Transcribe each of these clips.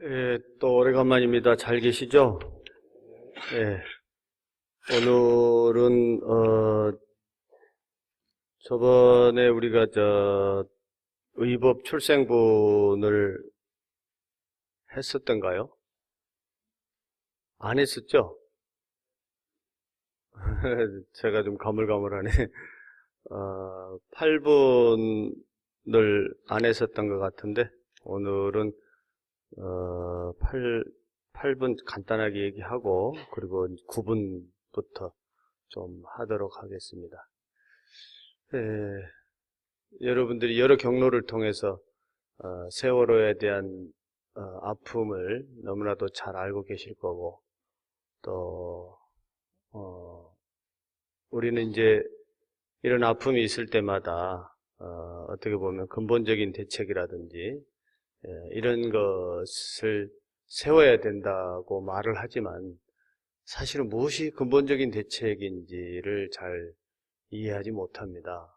예, 또 오래간만입니다. 잘 계시죠? 예, 오늘은 저번에 우리가 의법 출생분을 했었던가요? 안 했었죠? 제가 좀 가물가물하네. 8분을 안 했었던 것 같은데 오늘은 8분 간단하게 얘기하고 그리고 9분부터 좀 하도록 하겠습니다. 여러분들이 여러 경로를 통해서 세월호에 대한 아픔을 너무나도 잘 알고 계실 거고 또 우리는 이제 이런 아픔이 있을 때마다 어떻게 보면 근본적인 대책이라든지 이런 것을 세워야 된다고 말을 하지만 사실은 무엇이 근본적인 대책인지를 잘 이해하지 못합니다.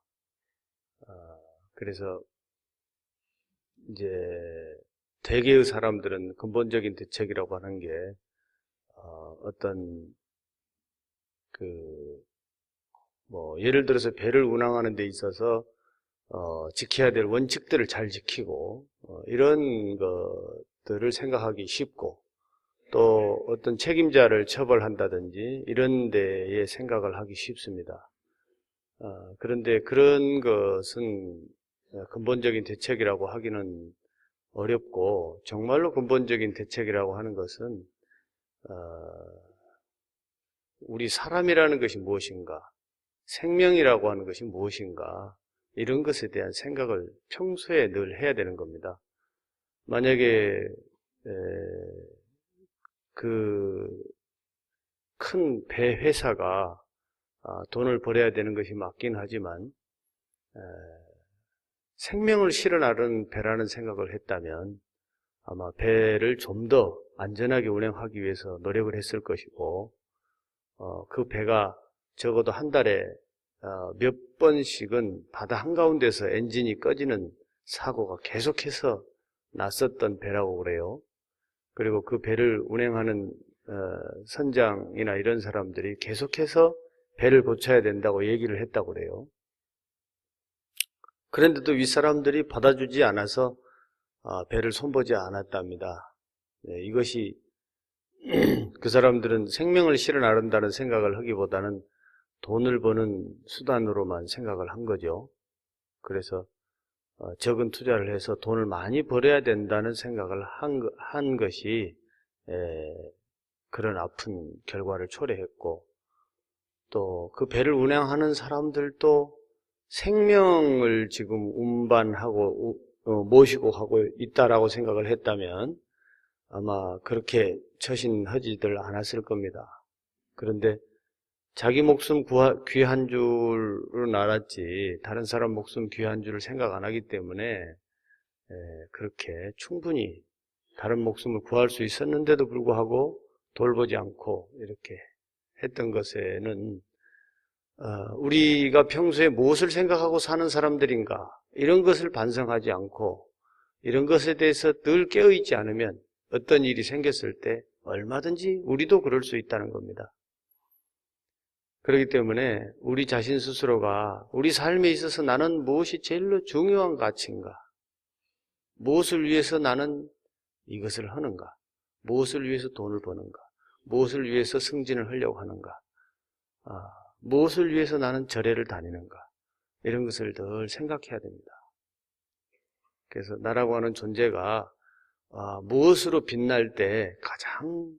그래서 이제 대개의 사람들은 근본적인 대책이라고 하는 게 어떤 예를 들어서 배를 운항하는 데 있어서 지켜야 될 원칙들을 잘 지키고 이런 것들을 생각하기 쉽고 또 어떤 책임자를 처벌한다든지 이런 데에 생각을 하기 쉽습니다. 그런데 그런 것은 근본적인 대책이라고 하기는 어렵고 정말로 근본적인 대책이라고 하는 것은 우리 사람이라는 것이 무엇인가, 생명이라고 하는 것이 무엇인가 이런 것에 대한 생각을 평소에 늘 해야 되는 겁니다. 만약에 그 큰 배 회사가 돈을 벌어야 되는 것이 맞긴 하지만 생명을 실어 나르는 배라는 생각을 했다면 아마 배를 좀 더 안전하게 운행하기 위해서 노력을 했을 것이고 그 배가 적어도 한 달에 몇 번씩은 바다 한가운데서 엔진이 꺼지는 사고가 계속해서 났었던 배라고 그래요. 그리고 그 배를 운행하는 선장이나 이런 사람들이 계속해서 배를 고쳐야 된다고 얘기를 했다고 그래요. 그런데도 윗사람들이 받아주지 않아서 배를 손보지 않았답니다. 이것이 그 사람들은 생명을 실어 나른다는 생각을 하기보다는 돈을 버는 수단으로만 생각을 한 거죠. 그래서 적은 투자를 해서 돈을 많이 벌어야 된다는 생각을 한 것이 그런 아픈 결과를 초래했고 또 그 배를 운행하는 사람들도 생명을 지금 운반하고 모시고 가고 있다라고 생각을 했다면 아마 그렇게 처신하지들 않았을 겁니다. 그런데 자기 목숨 귀한 줄은 알았지 다른 사람 목숨 귀한 줄을 생각 안 하기 때문에 그렇게 충분히 다른 목숨을 구할 수 있었는데도 불구하고 돌보지 않고 이렇게 했던 것에는 우리가 평소에 무엇을 생각하고 사는 사람들인가 이런 것을 반성하지 않고 이런 것에 대해서 늘 깨어있지 않으면 어떤 일이 생겼을 때 얼마든지 우리도 그럴 수 있다는 겁니다. 그렇기 때문에 우리 자신 스스로가 우리 삶에 있어서 나는 무엇이 제일로 중요한 가치인가, 무엇을 위해서 나는 이것을 하는가, 무엇을 위해서 돈을 버는가, 무엇을 위해서 승진을 하려고 하는가, 무엇을 위해서 나는 절에를 다니는가 이런 것을 늘 생각해야 됩니다. 그래서 나라고 하는 존재가 무엇으로 빛날 때 가장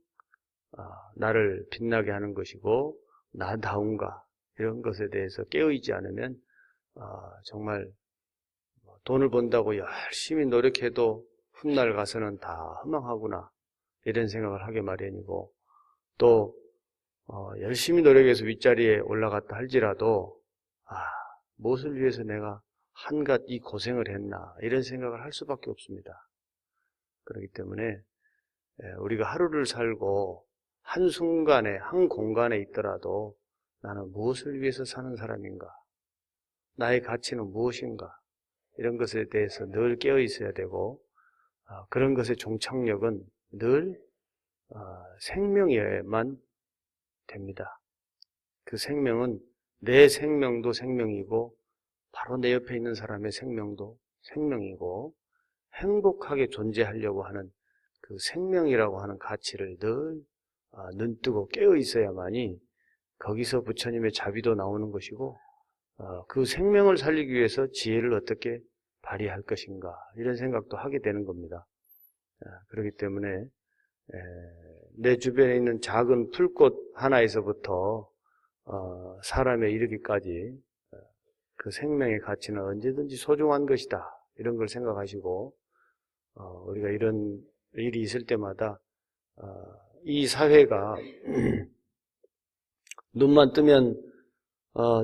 나를 빛나게 하는 것이고 나다운가 이런 것에 대해서 깨어있지 않으면 정말 돈을 번다고 열심히 노력해도 훗날 가서는 다 허망하구나 이런 생각을 하게 마련이고 또 열심히 노력해서 윗자리에 올라갔다 할지라도 무엇을 위해서 내가 한갓 이 고생을 했나 이런 생각을 할 수밖에 없습니다. 그렇기 때문에 우리가 하루를 살고 한순간에 한 공간에 있더라도 나는 무엇을 위해서 사는 사람인가, 나의 가치는 무엇인가 이런 것에 대해서 늘 깨어 있어야 되고 그런 것의 종착역은 늘 생명이어야만 됩니다. 그 생명은 내 생명도 생명이고 바로 내 옆에 있는 사람의 생명도 생명이고 행복하게 존재하려고 하는 그 생명이라고 하는 가치를 늘 눈뜨고 깨어 있어야만이 거기서 부처님의 자비도 나오는 것이고 그 생명을 살리기 위해서 지혜를 어떻게 발휘할 것인가 이런 생각도 하게 되는 겁니다. 그렇기 때문에 내 주변에 있는 작은 풀꽃 하나에서부터 사람에 이르기까지 그 생명의 가치는 언제든지 소중한 것이다 이런 걸 생각하시고 우리가 이런 일이 있을 때마다 이 사회가 눈만 뜨면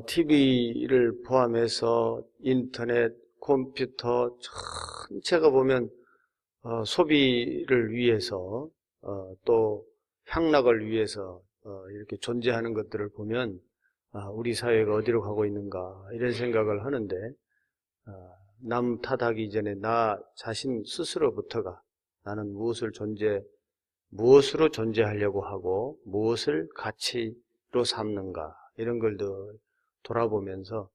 TV를 포함해서 인터넷, 컴퓨터 전체가 보면 소비를 위해서 또 향락을 위해서 이렇게 존재하는 것들을 보면 우리 사회가 어디로 가고 있는가 이런 생각을 하는데 남 탓하기 전에 나 자신 스스로부터가 나는 무엇으로 존재하려고 하고 무엇을 가치로 삼는가 이런 걸 더 돌아보면서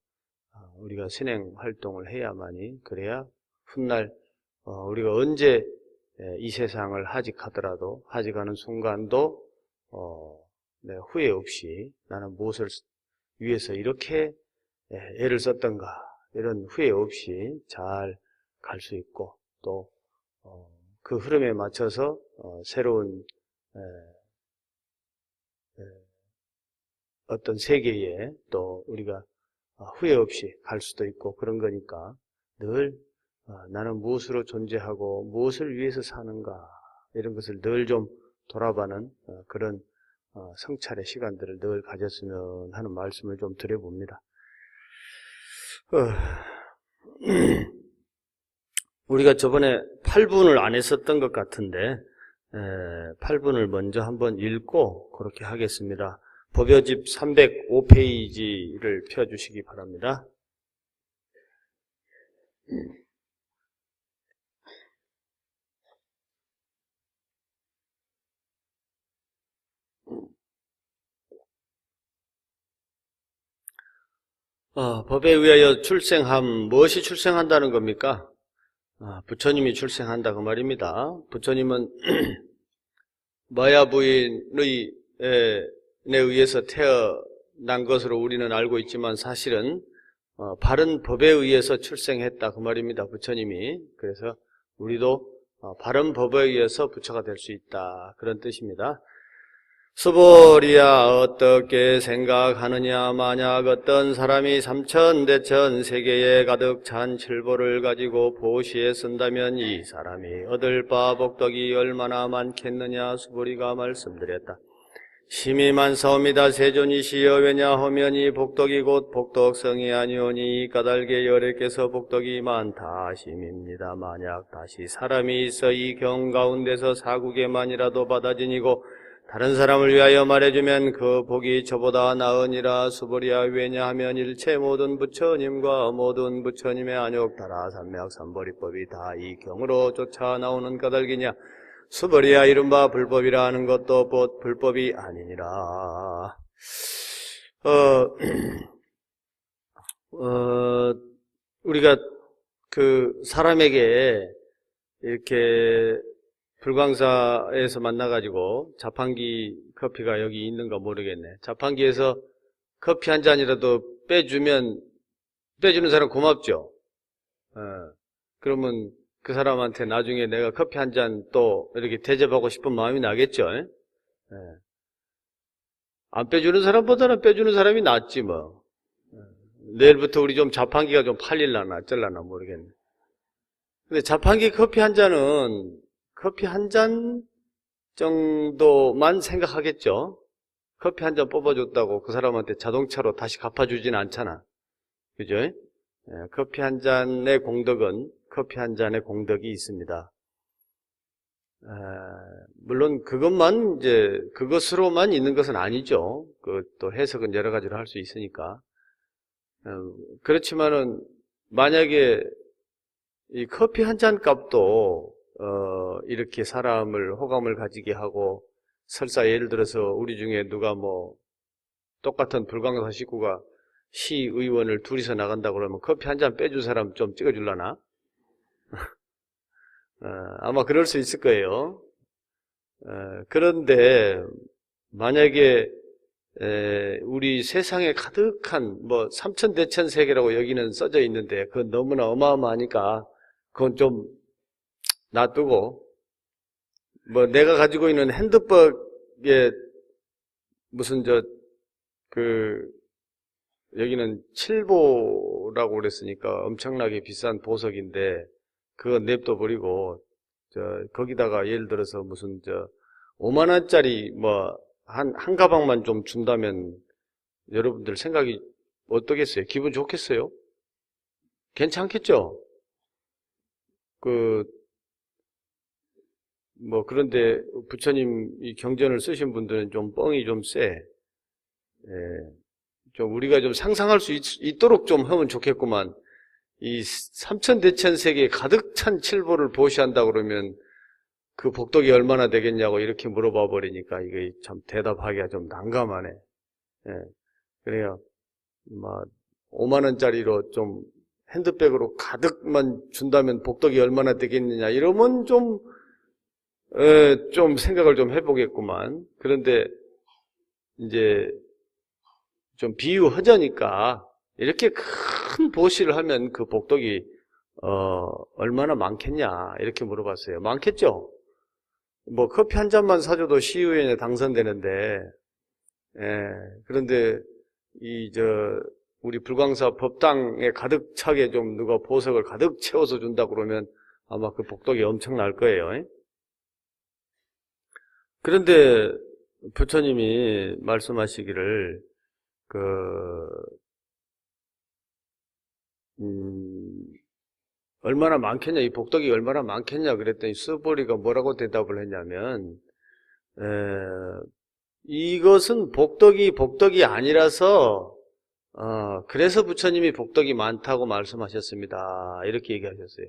우리가 선행 활동을 해야만이 그래야 훗날 우리가 언제 이 세상을 하직하더라도 하직하는 순간도 후회 없이 나는 무엇을 위해서 이렇게 애를 썼던가 이런 후회 없이 잘 갈 수 있고 또 그 흐름에 맞춰서 새로운 어떤 세계에 또 우리가 후회 없이 갈 수도 있고 그런 거니까 늘 나는 무엇으로 존재하고 무엇을 위해서 사는가 이런 것을 늘 좀 돌아보는 그런 성찰의 시간들을 늘 가졌으면 하는 말씀을 좀 드려봅니다. 우리가 저번에 8분을 안 했었던 것 같은데 8분을 먼저 한번 읽고 그렇게 하겠습니다. 법요집 305페이지를 펴주시기 바랍니다. 법에 의하여 출생함, 무엇이 출생한다는 겁니까? 부처님이 출생한다 그 말입니다. 부처님은 마야 부인의 의해서 태어난 것으로 우리는 알고 있지만 사실은 바른 법에 의해서 출생했다 그 말입니다. 부처님이. 그래서 우리도 바른 법에 의해서 부처가 될 수 있다 그런 뜻입니다. 수보리야 어떻게 생각하느냐. 만약 어떤 사람이 삼천대천 세계에 가득 찬 칠보를 가지고 보시에 쓴다면 이 사람이 얻을 바 복덕이 얼마나 많겠느냐. 수보리가 말씀드렸다. 심히 많사옵니다. 세존이시여 왜냐하면 이 복덕이 곧 복덕성이 아니오니 까닭에 여래께서 복덕이 많다 하심입니다. 만약 다시 사람이 있어 이 경 가운데서 사국에만이라도 받아지니고 다른 사람을 위하여 말해주면 그 복이 저보다 나으니라. 수보리야 왜냐하면 일체 모든 부처님과 모든 부처님의 안욕다라 삼맥 삼보리법이 다 이 경으로 쫓아 나오는 까닭이냐. 수보리야 이른바 불법이라 하는 것도 곧 불법이 아니니라. 우리가 그 사람에게 이렇게 불광사에서 만나가지고 자판기 커피가 여기 있는가 모르겠네. 자판기에서 커피 한 잔이라도 빼주는 사람 고맙죠? 그러면 그 사람한테 나중에 내가 커피 한 잔 또 이렇게 대접하고 싶은 마음이 나겠죠? 안 빼주는 사람보다는 빼주는 사람이 낫지 뭐. 내일부터 우리 좀 자판기가 좀 팔릴라나 어쩔라나 모르겠네. 근데 자판기 커피 한 잔은 커피 한 잔 정도만 생각하겠죠. 커피 한 잔 뽑아줬다고 그 사람한테 자동차로 다시 갚아주진 않잖아. 그죠? 커피 한 잔의 공덕은 커피 한 잔의 공덕이 있습니다. 물론 그것으로만 있는 것은 아니죠. 또 해석은 여러 가지로 할 수 있으니까. 그렇지만은 만약에 이 커피 한 잔 값도 이렇게 사람을 호감을 가지게 하고, 설사 예를 들어서 우리 중에 누가 똑같은 불광사 식구가 시의원을 둘이서 나간다 그러면 커피 한 잔 빼줄 사람 좀 찍어줄라나? 아마 그럴 수 있을 거예요. 그런데 만약에 우리 세상에 가득한 삼천대천세계라고 여기는 써져 있는데 그건 너무나 어마어마하니까 그건 좀 놔두고 내가 가지고 있는 핸드백에 무슨 여기는 칠보라고 그랬으니까 엄청나게 비싼 보석인데 그거 냅둬 버리고 거기다가 예를 들어서 무슨 5만 원짜리 한 가방만 좀 준다면 여러분들 생각이 어떠겠어요? 기분 좋겠어요? 괜찮겠죠? 그런데 부처님 이 경전을 쓰신 분들은 좀 뻥이 좀 세. 좀 우리가 좀 상상할 수 있도록 좀 하면 좋겠구만. 이 삼천대천세계에 가득 찬 칠보를 보시한다 그러면 그 복덕이 얼마나 되겠냐고 이렇게 물어봐 버리니까 이게 참 대답하기가 좀 난감하네. 그래요. 5만 원짜리로 좀 핸드백으로 가득만 준다면 복덕이 얼마나 되겠느냐 이러면 좀 생각을 좀 해보겠구만. 그런데 이제 좀 비유하자니까 이렇게 큰 보시를 하면 그 복덕이 얼마나 많겠냐 이렇게 물어봤어요. 많겠죠? 커피 한 잔만 사줘도 시의원에 당선되는데, 그런데 우리 불광사 법당에 가득 차게 좀 누가 보석을 가득 채워서 준다 그러면 아마 그 복덕이 엄청날 거예요. 그런데 부처님이 말씀하시기를 얼마나 많겠냐, 이 복덕이 얼마나 많겠냐 그랬더니 스보리가 뭐라고 대답을 했냐면 이것은 복덕이 아니라서 그래서 부처님이 복덕이 많다고 말씀하셨습니다. 이렇게 얘기하셨어요.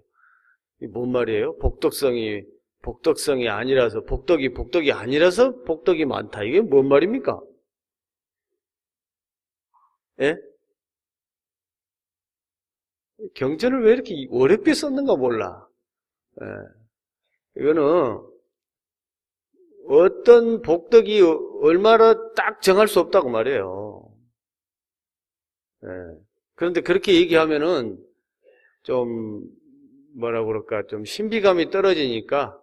이 뭔 말이에요? 복덕성이 아니라서 복덕이 아니라서 복덕이 많다. 이게 뭔 말입니까? 예? 경전을 왜 이렇게 어렵게 썼는가 몰라. 이거는 어떤 복덕이 얼마나 딱 정할 수 없다고 말이에요. 그런데 그렇게 얘기하면은 좀 뭐라 그럴까 좀 신비감이 떨어지니까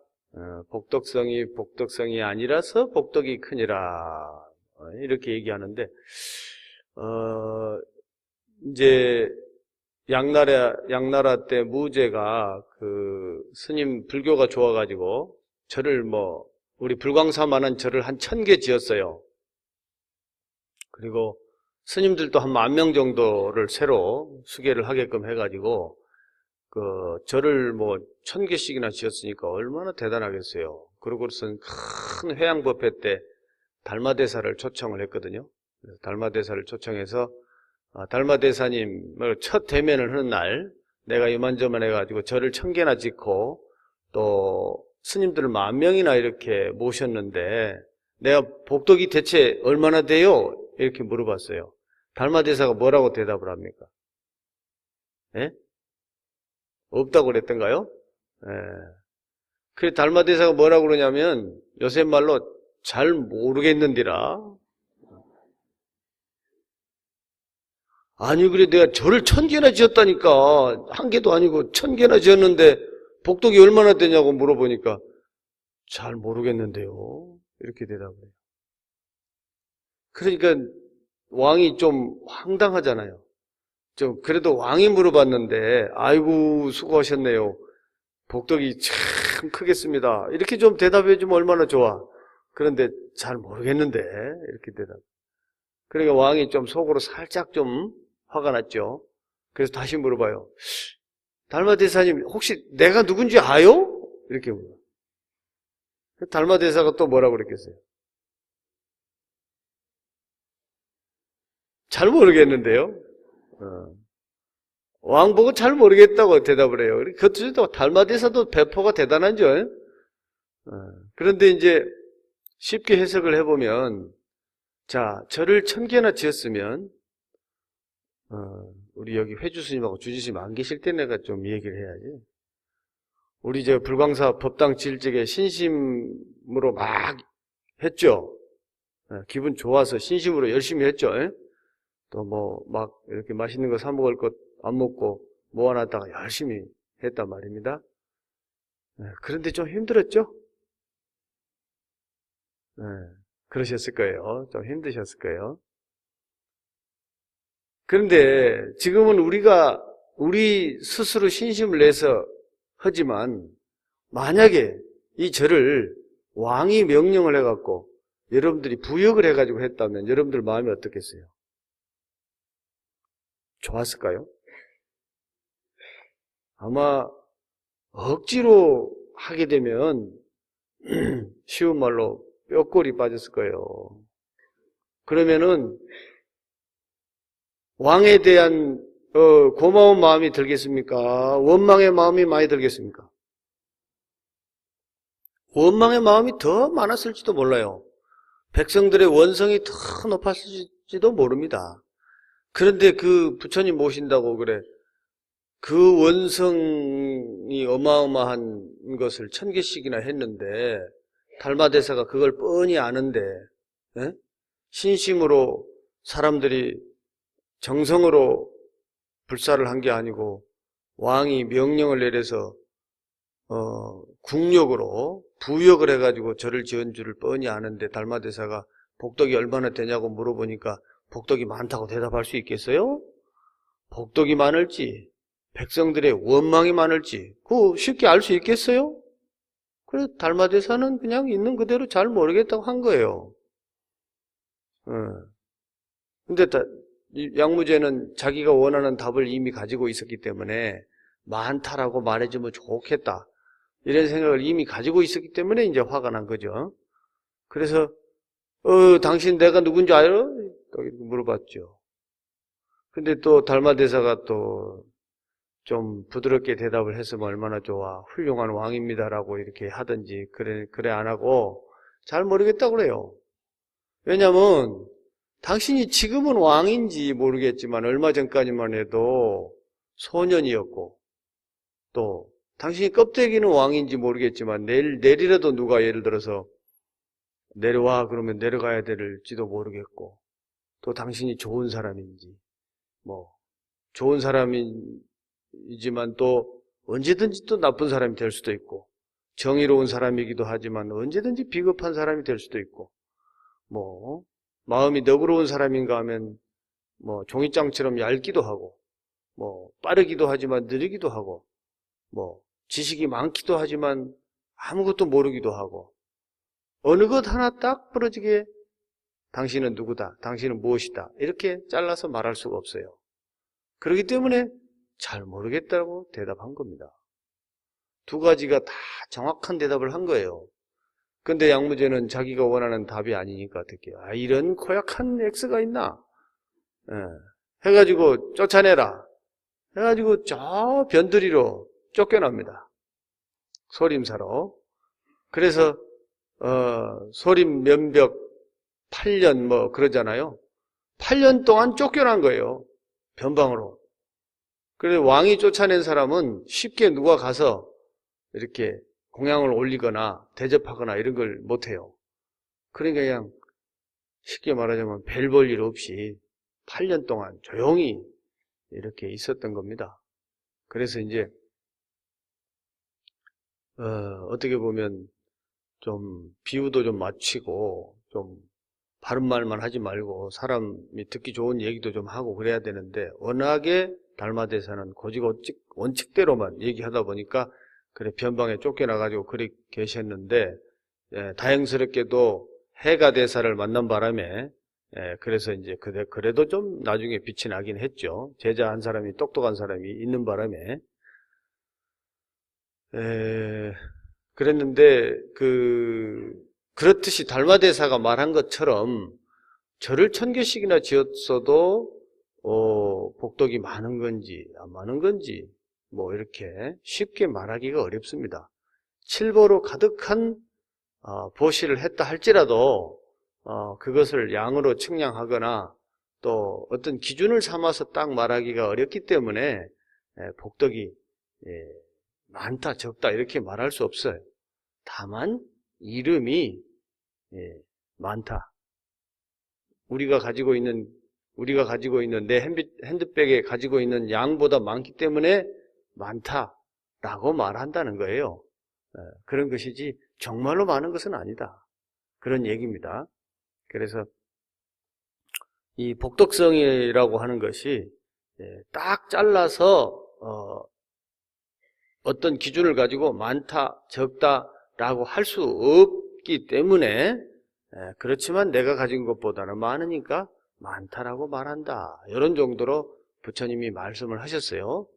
복덕성이 아니라서 복덕이 크니라 이렇게 얘기하는데 이제 양나라 때 무제가 그 스님 불교가 좋아가지고 절을 우리 불광사만한 절을 한 1000개 지었어요. 그리고 스님들도 한 10,000명 정도를 새로 수계를 하게끔 해가지고 그 절을 1000개씩이나 지었으니까 얼마나 대단하겠어요. 그러고선 큰 회양법회 때 달마대사를 초청을 했거든요. 그래서 달마대사를 초청해서 달마대사님을 첫 대면을 하는 날 내가 이만저만 해가지고 절을 1000개나 짓고 또 스님들을 10,000명이나 이렇게 모셨는데 내가 복덕이 대체 얼마나 돼요? 이렇게 물어봤어요. 달마대사가 뭐라고 대답을 합니까? 예? 없다고 그랬던가요? 예. 그래 달마대사가 뭐라고 그러냐면 요새 말로 잘 모르겠는디라. 아니 그래 내가 절을 1000개나 지었다니까. 한 개도 아니고 1000개나 지었는데 복덕이 얼마나 되냐고 물어보니까 잘 모르겠는데요. 이렇게 대답을 해요. 그러니까 왕이 좀 황당하잖아요. 좀 그래도 왕이 물어봤는데 아이고 수고하셨네요. 복덕이 참 크겠습니다. 이렇게 좀 대답해 주면 얼마나 좋아. 그런데 잘 모르겠는데 이렇게 대답. 그러니까 왕이 좀 속으로 살짝 좀 화가 났죠. 그래서 다시 물어봐요. 달마대사님 혹시 내가 누군지 아요? 이렇게 물어요. 달마대사가 또 뭐라고 그랬겠어요? 잘 모르겠는데요. 왕 보고 잘 모르겠다고 대답을 해요. 그것도 달마대사도 배포가 대단하죠. 그런데 이제 쉽게 해석을 해보면, 자, 절을 1000개나 지었으면, 우리 여기 회주 스님하고 주지 스님 안 계실 때 내가 좀 얘기를 해야지. 우리 저 불광사 법당 지을 적에 신심으로 막 했죠. 기분 좋아서 신심으로 열심히 했죠. 또 뭐 막 이렇게 맛있는 거 사 먹을 것 안 먹고 모아놨다가 열심히 했단 말입니다. 그런데 좀 힘들었죠? 그러셨을 거예요. 좀 힘드셨을 거예요. 그런데 지금은 우리 스스로 신심을 내서 하지만 만약에 이 절을 왕이 명령을 해갖고 여러분들이 부역을 해가지고 했다면 여러분들 마음이 어떻겠어요? 좋았을까요? 아마 억지로 하게 되면 쉬운 말로 뼈골이 빠졌을 거예요. 그러면은 왕에 대한 고마운 마음이 들겠습니까? 원망의 마음이 많이 들겠습니까? 원망의 마음이 더 많았을지도 몰라요. 백성들의 원성이 더 높았을지도 모릅니다. 그런데 그 부처님 모신다고 그래. 그 원성이 어마어마한 것을 1000개씩이나 했는데 달마대사가 그걸 뻔히 아는데 신심으로 사람들이 정성으로 불사를 한 게 아니고 왕이 명령을 내려서 국력으로 부역을 해가지고 절을 지은 줄을 뻔히 아는데 달마대사가 복덕이 얼마나 되냐고 물어보니까 복덕이 많다고 대답할 수 있겠어요? 복덕이 많을지 백성들의 원망이 많을지 그거 쉽게 알 수 있겠어요? 그래서 달마대사는 그냥 있는 그대로 잘 모르겠다고 한 거예요. 근데 양무제는 자기가 원하는 답을 이미 가지고 있었기 때문에 많다라고 말해주면 좋겠다 이런 생각을 이미 가지고 있었기 때문에 이제 화가 난 거죠. 그래서 당신 내가 누군지 알아? 또 이렇게 물어봤죠. 근데 또 달마대사가 또 좀 부드럽게 대답을 했으면 얼마나 좋아. 훌륭한 왕입니다라고 이렇게 하든지 그래 안 하고 잘 모르겠다고 그래요. 왜냐면 당신이 지금은 왕인지 모르겠지만 얼마 전까지만 해도 소년이었고 또 당신이 껍데기는 왕인지 모르겠지만 내일이라도 누가 예를 들어서 내려와 그러면 내려가야 될지도 모르겠고 또 당신이 좋은 사람인지 뭐 좋은 사람이지만 또 언제든지 또 나쁜 사람이 될 수도 있고 정의로운 사람이기도 하지만 언제든지 비겁한 사람이 될 수도 있고 뭐 마음이 너그러운 사람인가 하면 뭐 종이장처럼 얇기도 하고 뭐 빠르기도 하지만 느리기도 하고 뭐 지식이 많기도 하지만 아무것도 모르기도 하고 어느 것 하나 딱 부러지게 당신은 누구다, 당신은 무엇이다 이렇게 잘라서 말할 수가 없어요. 그렇기 때문에 잘 모르겠다고 대답한 겁니다. 두 가지가 다 정확한 대답을 한 거예요. 근데 양무제는 자기가 원하는 답이 아니니까 어떻게 이런 고약한 X가 있나? 해가지고 쫓아내라. 해가지고 저 변두리로 쫓겨납니다. 소림사로. 그래서 소림 면벽 8년 뭐 그러잖아요. 8년 동안 쫓겨난 거예요. 변방으로. 그래서 왕이 쫓아낸 사람은 쉽게 누가 가서 이렇게 공양을 올리거나 대접하거나 이런 걸 못해요. 그러니까 그냥 쉽게 말하자면 별 볼 일 없이 8년 동안 조용히 이렇게 있었던 겁니다. 그래서 이제 어떻게 보면 좀 비유도 좀 맞추고 좀 바른 말만 하지 말고 사람이 듣기 좋은 얘기도 좀 하고 그래야 되는데 워낙에 달마대사는 고직 원칙대로만 얘기하다 보니까 그래 변방에 쫓겨나가지고 그리 계셨는데 다행스럽게도 해가 대사를 만난 바람에 그래서 이제 그래도 좀 나중에 빛이 나긴 했죠. 제자 한 사람이 똑똑한 사람이 있는 바람에 그랬는데 그렇듯이 달마대사가 말한 것처럼 절을 1000개씩이나 지었어도 복덕이 많은 건지 안 많은 건지 뭐 이렇게 쉽게 말하기가 어렵습니다. 칠보로 가득한 보시를 했다 할지라도 그것을 양으로 측량하거나 또 어떤 기준을 삼아서 딱 말하기가 어렵기 때문에 복덕이 많다 적다 이렇게 말할 수 없어요. 다만 이름이 많다. 우리가 가지고 있는 내 핸드백에 가지고 있는 양보다 많기 때문에 많다라고 말한다는 거예요. 그런 것이지 정말로 많은 것은 아니다. 그런 얘기입니다. 그래서 이 복덕성이라고 하는 것이 딱 잘라서 어떤 기준을 가지고 많다, 적다라고 할 수 없기 때문에 그렇지만 내가 가진 것보다는 많으니까 많다라고 말한다. 이런 정도로 부처님이 말씀을 하셨어요.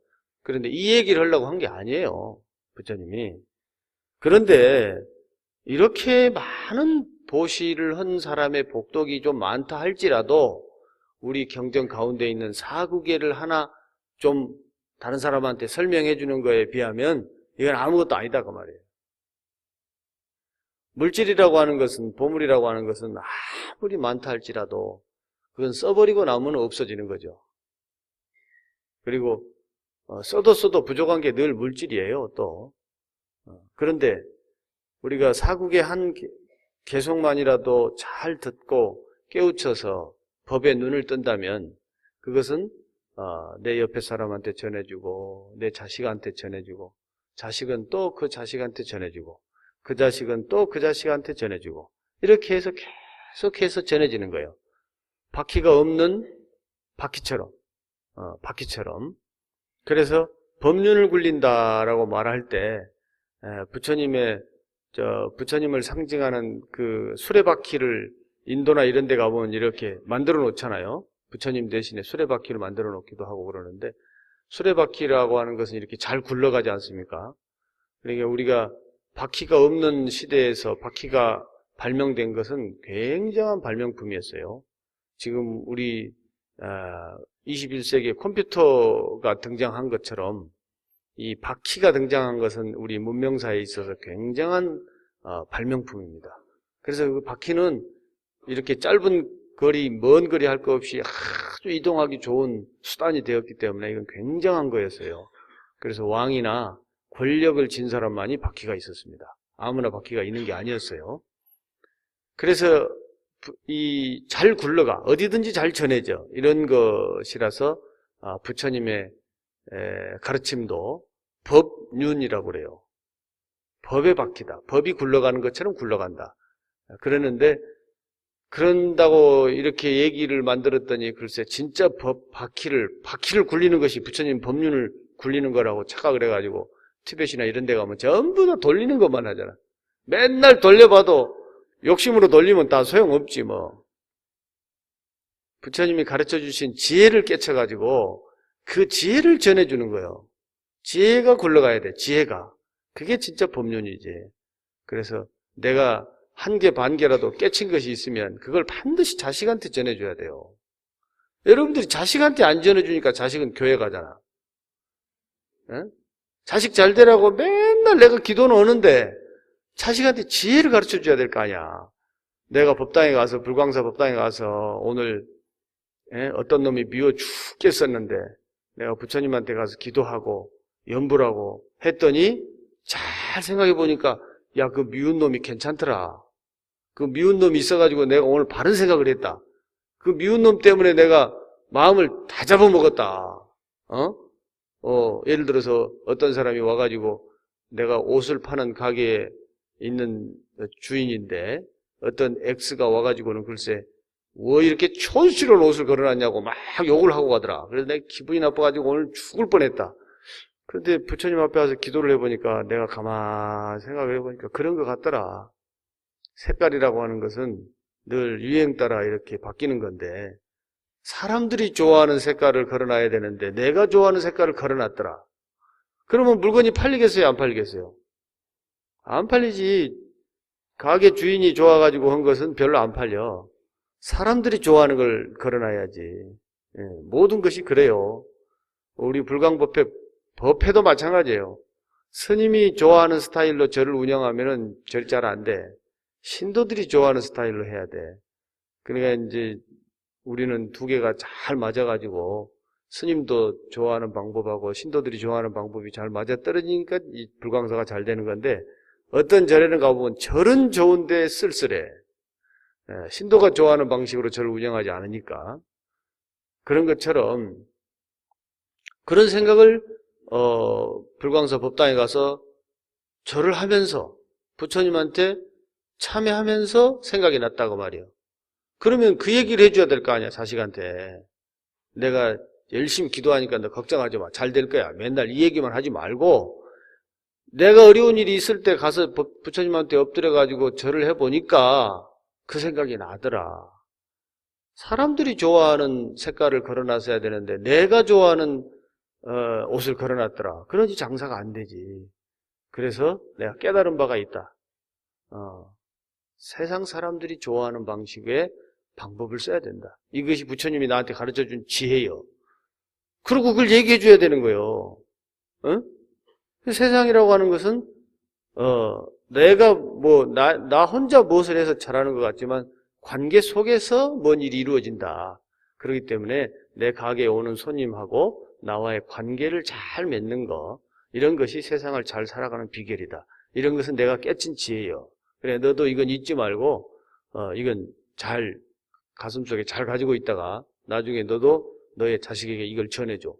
그런데 이 얘기를 하려고 한 게 아니에요. 부처님이. 그런데 이렇게 많은 보시를 한 사람의 복덕이 좀 많다 할지라도 우리 경전 가운데 있는 사구계를 하나 좀 다른 사람한테 설명해 주는 거에 비하면 이건 아무것도 아니다 그 말이에요. 물질이라고 하는 것은, 보물이라고 하는 것은 아무리 많다 할지라도 그건 써버리고 나면 없어지는 거죠. 그리고 써도 부족한 게 늘 물질이에요 또. 그런데 우리가 사국의 한 개송만이라도 잘 듣고 깨우쳐서 법에 눈을 뜬다면 그것은 내 옆에 사람한테 전해주고 내 자식한테 전해주고 자식은 또 그 자식한테 전해주고 그 자식은 또 그 자식한테 전해주고 이렇게 해서 계속해서 전해지는 거예요. 바퀴가 없는 바퀴처럼 그래서 법륜을 굴린다라고 말할 때 부처님을 상징하는 그 수레바퀴를 인도나 이런 데 가보면 이렇게 만들어 놓잖아요. 부처님 대신에 수레바퀴를 만들어 놓기도 하고 그러는데 수레바퀴라고 하는 것은 이렇게 잘 굴러가지 않습니까? 그러니까 우리가 바퀴가 없는 시대에서 바퀴가 발명된 것은 굉장한 발명품이었어요. 지금 우리 21세기에 컴퓨터가 등장한 것처럼 이 바퀴가 등장한 것은 우리 문명사에 있어서 굉장한 발명품입니다. 그래서 그 바퀴는 이렇게 짧은 거리, 먼 거리 할 거 없이 아주 이동하기 좋은 수단이 되었기 때문에 이건 굉장한 거였어요. 그래서 왕이나 권력을 진 사람만이 바퀴가 있었습니다. 아무나 바퀴가 있는 게 아니었어요. 그래서 이 잘 굴러가 어디든지 잘 전해져 이런 것이라서 부처님의 가르침도 법륜이라고 그래요. 법의 바퀴다. 법이 굴러가는 것처럼 굴러간다. 그러는데 그런다고 이렇게 얘기를 만들었더니 글쎄 진짜 바퀴를 굴리는 것이 부처님 법륜을 굴리는 거라고 착각을 해가지고 티벳이나 이런 데 가면 전부 다 돌리는 것만 하잖아. 맨날 돌려봐도 욕심으로 돌리면 다 소용없지 뭐. 부처님이 가르쳐 주신 지혜를 깨쳐가지고 그 지혜를 전해주는 거예요. 지혜가 굴러가야 돼. 지혜가. 그게 진짜 법륜이지. 그래서 내가 한 개 반 개라도 깨친 것이 있으면 그걸 반드시 자식한테 전해줘야 돼요. 여러분들이 자식한테 안 전해주니까 자식은 교회 가잖아. 에? 자식 잘 되라고 맨날 내가 기도는 오는데 자식한테 지혜를 가르쳐줘야 될 거 아니야. 내가 법당에 가서 불광사 법당에 가서 오늘 어떤 놈이 미워 죽겠었는데 내가 부처님한테 가서 기도하고 연불하고 했더니 잘 생각해 보니까 야, 그 미운 놈이 괜찮더라. 그 미운 놈이 있어가지고 내가 오늘 바른 생각을 했다. 그 미운 놈 때문에 내가 마음을 다 잡아먹었다. 예를 들어서 어떤 사람이 와가지고 내가 옷을 파는 가게에 있는 주인인데 어떤 X가 와가지고는 글쎄 왜 이렇게 촌스러운 옷을 걸어놨냐고 막 욕을 하고 가더라. 그래서 내가 기분이 나빠가지고 오늘 죽을 뻔했다. 그런데 부처님 앞에 와서 기도를 해보니까 내가 가만히 생각을 해보니까 그런 것 같더라. 색깔이라고 하는 것은 늘 유행 따라 이렇게 바뀌는 건데 사람들이 좋아하는 색깔을 걸어놔야 되는데 내가 좋아하는 색깔을 걸어놨더라. 그러면 물건이 팔리겠어요? 안 팔리겠어요? 안 팔리지. 가게 주인이 좋아가지고 한 것은 별로 안 팔려. 사람들이 좋아하는 걸 걸어놔야지. 모든 것이 그래요. 우리 법회도 마찬가지예요. 스님이 좋아하는 스타일로 절을 운영하면은 절 잘 안 돼. 신도들이 좋아하는 스타일로 해야 돼. 그러니까 이제 우리는 두 개가 잘 맞아가지고 스님도 좋아하는 방법하고 신도들이 좋아하는 방법이 잘 맞아떨어지니까 이 불광사가 잘 되는 건데, 어떤 절에는 가보면 절은 좋은데 쓸쓸해. 신도가 좋아하는 방식으로 절을 운영하지 않으니까. 그런 것처럼 그런 생각을 불광사 법당에 가서 절을 하면서 부처님한테 참여하면서 생각이 났다고 말이에요. 그러면 그 얘기를 해줘야 될 거 아니야, 자식한테. 내가 열심히 기도하니까 너 걱정하지 마. 잘 될 거야. 맨날 이 얘기만 하지 말고, 내가 어려운 일이 있을 때 가서 부처님한테 엎드려가지고 절을 해보니까 그 생각이 나더라. 사람들이 좋아하는 색깔을 걸어놨어야 되는데 내가 좋아하는 옷을 걸어놨더라. 그러지 장사가 안 되지. 그래서 내가 깨달은 바가 있다. 세상 사람들이 좋아하는 방식의 방법을 써야 된다. 이것이 부처님이 나한테 가르쳐준 지혜요. 그리고 그걸 얘기해 줘야 되는 거예요. 세상이라고 하는 것은 내가 나 혼자 무엇을 해서 잘하는 것 같지만 관계 속에서 뭔 일이 이루어진다. 그렇기 때문에 내 가게에 오는 손님하고 나와의 관계를 잘 맺는 거, 이런 것이 세상을 잘 살아가는 비결이다. 이런 것은 내가 깨친 지혜예요. 그래, 너도 이건 잊지 말고 이건 잘 가슴속에 잘 가지고 있다가 나중에 너도 너의 자식에게 이걸 전해줘.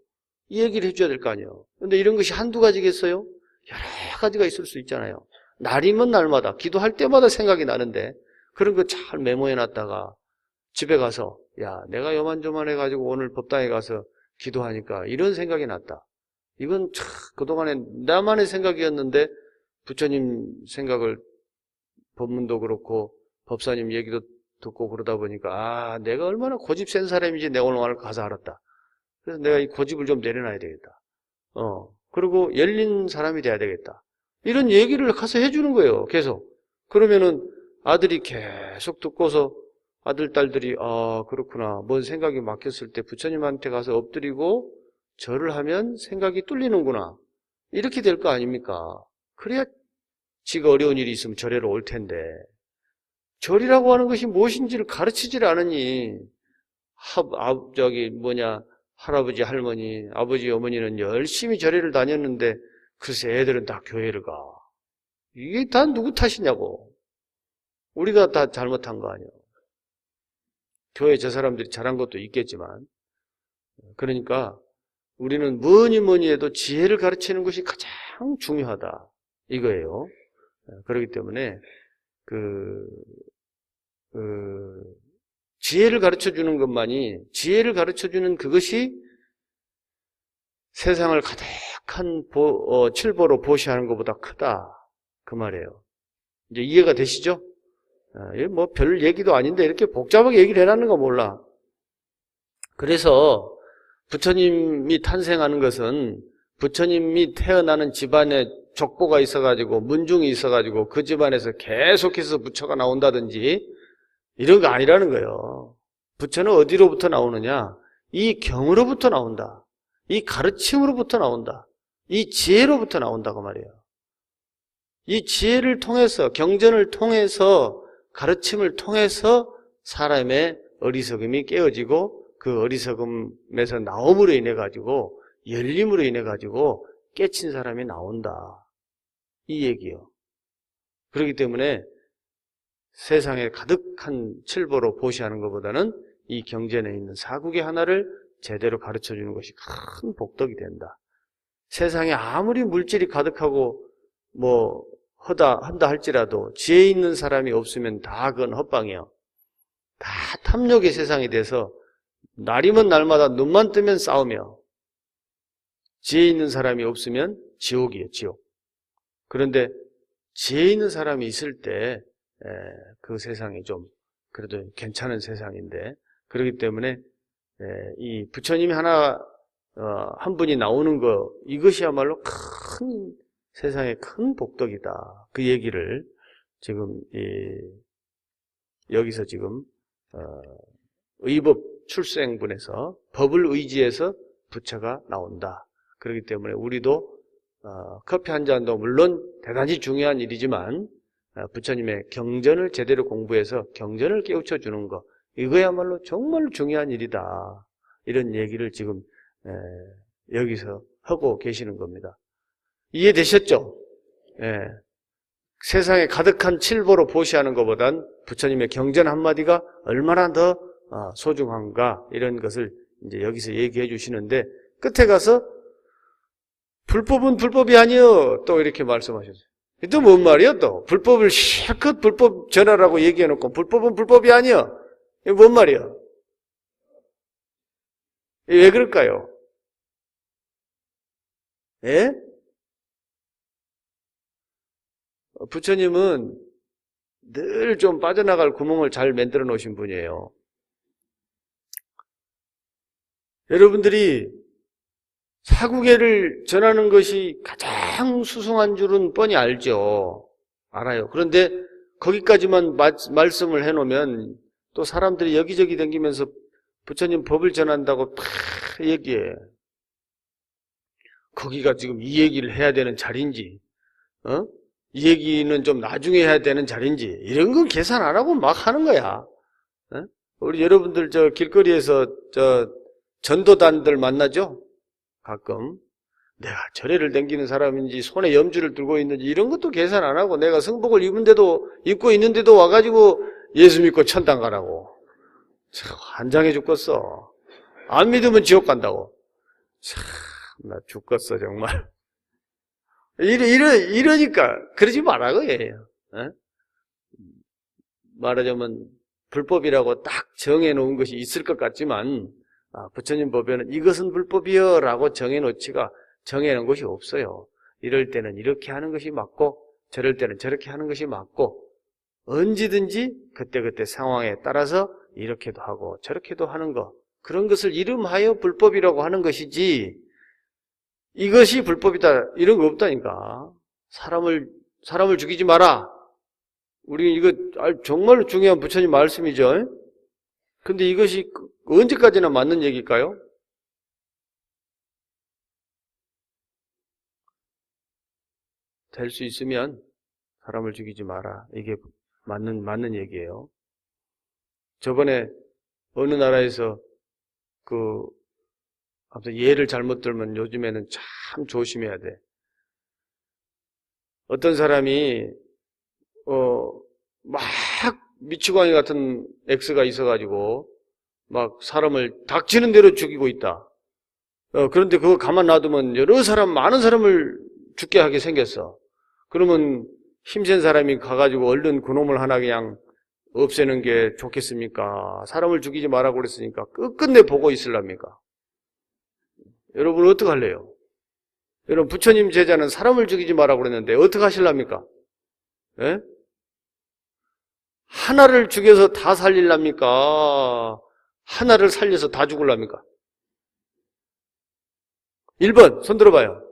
이 얘기를 해줘야 될 거 아니에요. 근데 이런 것이 한두 가지겠어요? 여러 가지가 있을 수 있잖아요. 날이면 날마다 기도할 때마다 생각이 나는데 그런 거 잘 메모해놨다가 집에 가서 야, 내가 요만저만 해가지고 오늘 법당에 가서 기도하니까 이런 생각이 났다. 이건 참 그동안에 나만의 생각이었는데 부처님 생각을 법문도 그렇고 법사님 얘기도 듣고 그러다 보니까 내가 얼마나 고집 센 사람인지 내가 오늘 가서 알았다. 그래서 내가 이 고집을 좀 내려놔야 되겠다. 그리고 열린 사람이 돼야 되겠다. 이런 얘기를 가서 해주는 거예요. 계속. 그러면은 아들이 계속 듣고서 아들, 딸들이 그렇구나. 뭔 생각이 막혔을 때 부처님한테 가서 엎드리고 절을 하면 생각이 뚫리는구나. 이렇게 될 거 아닙니까? 그래야 지가 어려운 일이 있으면 절에로 올 텐데. 절이라고 하는 것이 무엇인지를 가르치질 않으니 할아버지, 할머니, 아버지, 어머니는 열심히 절에를 다녔는데 글쎄 애들은 다 교회를 가. 이게 다 누구 탓이냐고. 우리가 다 잘못한 거 아니에요. 교회 저 사람들이 잘한 것도 있겠지만, 그러니까 우리는 뭐니 해도 지혜를 가르치는 것이 가장 중요하다 이거예요. 그렇기 때문에 지혜를 가르쳐주는 것만이, 지혜를 가르쳐주는 그것이 세상을 가득한 칠보로 보시하는 것보다 크다. 그 말이에요. 이제 이해가 되시죠? 뭐 별 얘기도 아닌데 이렇게 복잡하게 얘기를 해놨는 거 몰라. 그래서 부처님이 탄생하는 것은 부처님이 태어나는 집안에 족보가 있어가지고 문중이 있어가지고 그 집안에서 계속해서 부처가 나온다든지 이런 거 아니라는 거예요. 부처는 어디로부터 나오느냐? 이 경으로부터 나온다. 이 가르침으로부터 나온다. 이 지혜로부터 나온다고 말이에요. 이 지혜를 통해서, 경전을 통해서, 가르침을 통해서 사람의 어리석음이 깨어지고 그 어리석음에서 나옴으로 인해 가지고, 열림으로 인해 가지고 깨친 사람이 나온다. 이 얘기예요. 그렇기 때문에 세상에 가득한 칠보로 보시하는 것보다는 이 경전에 있는 사국의 하나를 제대로 가르쳐주는 것이 큰 복덕이 된다. 세상에 아무리 물질이 가득하고 한다 할지라도 지혜 있는 사람이 없으면 다 그건 헛방이에요. 다 탐욕의 세상이 돼서 날이면 날마다 눈만 뜨면 싸우며 지혜 있는 사람이 없으면 지옥이에요, 지옥. 그런데 지혜 있는 사람이 있을 때 그 세상이 좀 그래도 괜찮은 세상인데, 그렇기 때문에 이 부처님이 한 분이 나오는 거, 이것이야말로 큰 세상의 큰 복덕이다. 그 얘기를 지금 여기서 지금 의법 출생분에서 법을 의지해서 부처가 나온다. 그렇기 때문에 우리도 커피 한 잔도 물론 대단히 중요한 일이지만 부처님의 경전을 제대로 공부해서 경전을 깨우쳐 주는 거, 이거야말로 정말 중요한 일이다. 이런 얘기를 지금 여기서 하고 계시는 겁니다. 이해되셨죠? 세상에 가득한 칠보로 보시하는 것보단 부처님의 경전 한마디가 얼마나 더 소중한가, 이런 것을 이제 여기서 얘기해 주시는데, 끝에 가서 불법은 불법이 아니여, 또 이렇게 말씀하셨어요. 또 뭔 말이야, 또? 불법을 실컷 불법 전하라고 얘기해 놓고 불법은 불법이 아니여. 이게 뭔 말이야? 왜 그럴까요? 예? 부처님은 늘 좀 빠져나갈 구멍을 잘 만들어 놓으신 분이에요. 여러분들이 사구계를 전하는 것이 가장 수승한 줄은 뻔히 알죠. 알아요. 그런데 거기까지만 말씀을 해놓으면 또 사람들이 여기저기 다니면서 부처님 법을 전한다고 다 얘기해. 거기가 지금 이 얘기를 해야 되는 자리인지, 이 얘기는 좀 나중에 해야 되는 자리인지, 이런 건 계산 안 하고 막 하는 거야. 우리 여러분들 저 길거리에서 저 전도단들 만나죠? 가끔. 내가 절에를 댕기는 사람인지 손에 염주를 들고 있는지 이런 것도 계산 안 하고, 내가 성복을 입고 있는데도 와가지고 예수 믿고 천당 가라고. 참 환장해 죽겠어. 안 믿으면 지옥 간다고. 참 나 죽겠어 정말. 이러니까 그러지 말라고 해요. 말하자면 불법이라고 딱 정해놓은 것이 있을 것 같지만, 부처님 법에는 이것은 불법이여 라고 정해놓은 것이 없어요. 이럴 때는 이렇게 하는 것이 맞고, 저럴 때는 저렇게 하는 것이 맞고, 언제든지 그때그때 상황에 따라서 이렇게도 하고 저렇게도 하는 거, 그런 것을 이름하여 불법이라고 하는 것이지, 이것이 불법이다 이런 거 없다니까. 사람을 죽이지 마라. 우리 이거 정말로 중요한 부처님 말씀이죠. 근데 이것이 언제까지나 맞는 얘기일까요? 될 수 있으면 사람을 죽이지 마라. 이게 맞는 얘기예요. 저번에 어느 나라에서 아무튼 예를 잘못 들면 요즘에는 참 조심해야 돼. 어떤 사람이 막 미치광이 같은 X가 있어가지고 막 사람을 닥치는 대로 죽이고 있다. 그런데 그거 가만 놔두면 많은 사람을 죽게 하게 생겼어. 그러면 힘센 사람이 가가지고 얼른 그놈을 하나 그냥 없애는 게 좋겠습니까? 사람을 죽이지 말라고 그랬으니까 끝끝내 보고 있으랍니까? 여러분 어떻게 할래요? 여러분 부처님 제자는 사람을 죽이지 말라고 그랬는데 어떻게 하실랍니까? 예? 하나를 죽여서 다 살릴랍니까? 하나를 살려서 다 죽을랍니까? 1번 손 들어봐요.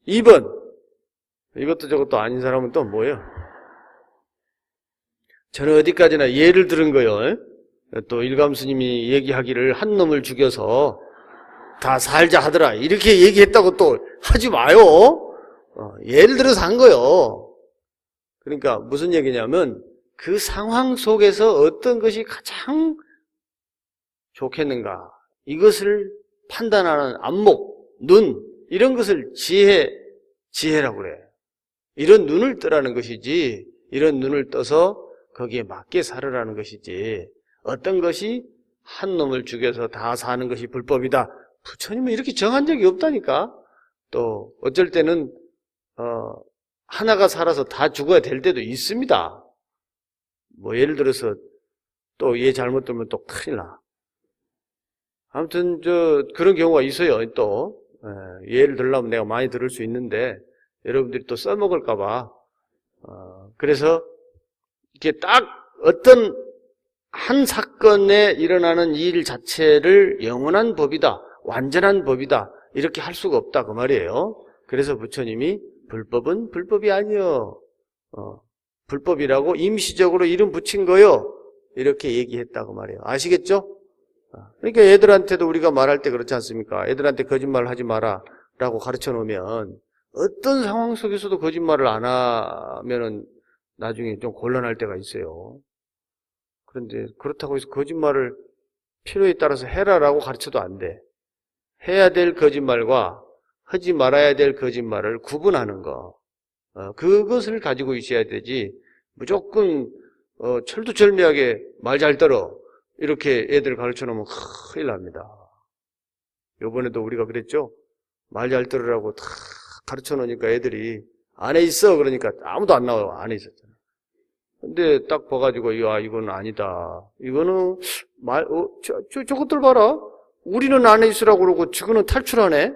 2번 이것도 저것도 아닌 사람은 또 뭐예요? 저는 어디까지나 예를 들은 거요. 또 일감스님이 얘기하기를 한 놈을 죽여서 다 살자 하더라 이렇게 얘기했다고 또 하지 마요. 예를 들어서 한 거요. 그러니까 무슨 얘기냐면 그 상황 속에서 어떤 것이 가장 좋겠는가, 이것을 판단하는 안목, 눈, 이런 것을 지혜라고 그래. 이런 눈을 뜨라는 것이지, 이런 눈을 떠서 거기에 맞게 살으라는 것이지, 어떤 것이 한 놈을 죽여서 다 사는 것이 불법이다, 부처님은 이렇게 정한 적이 없다니까. 또 어쩔 때는 하나가 살아서 다 죽어야 될 때도 있습니다. 뭐 예를 들어서 또 얘 잘못 들면 또 큰일 나. 아무튼 그런 경우가 있어요. 또 예를 들려면 내가 많이 들을 수 있는데 여러분들이 또 써먹을까 봐. 그래서 이렇게 딱 어떤 한 사건에 일어나는 일 자체를 영원한 법이다, 완전한 법이다, 이렇게 할 수가 없다 그 말이에요. 그래서 부처님이 불법은 불법이 아니여, 불법이라고 임시적으로 이름 붙인 거요, 이렇게 얘기했다고 말이에요. 아시겠죠? 그러니까 애들한테도 우리가 말할 때 그렇지 않습니까? 애들한테 거짓말 하지 마라 라고 가르쳐 놓으면 어떤 상황 속에서도 거짓말을 안 하면은 나중에 좀 곤란할 때가 있어요. 그런데 그렇다고 해서 거짓말을 필요에 따라서 해라라고 가르쳐도 안 돼. 해야 될 거짓말과 하지 말아야 될 거짓말을 구분하는 거. 그것을 가지고 있어야 되지. 무조건 철두철미하게 말 잘 들어. 이렇게 애들 가르쳐 놓으면 큰일 납니다. 요번에도 우리가 그랬죠? 말 잘 들으라고 다 가르쳐 놓으니까 애들이 안에 있어. 그러니까 아무도 안 나와요. 안에 있었잖아요. 근데 딱 봐가지고, 이건 아니다. 이거는 저것들 봐라. 우리는 안에 있으라고 그러고 저거는 탈출하네.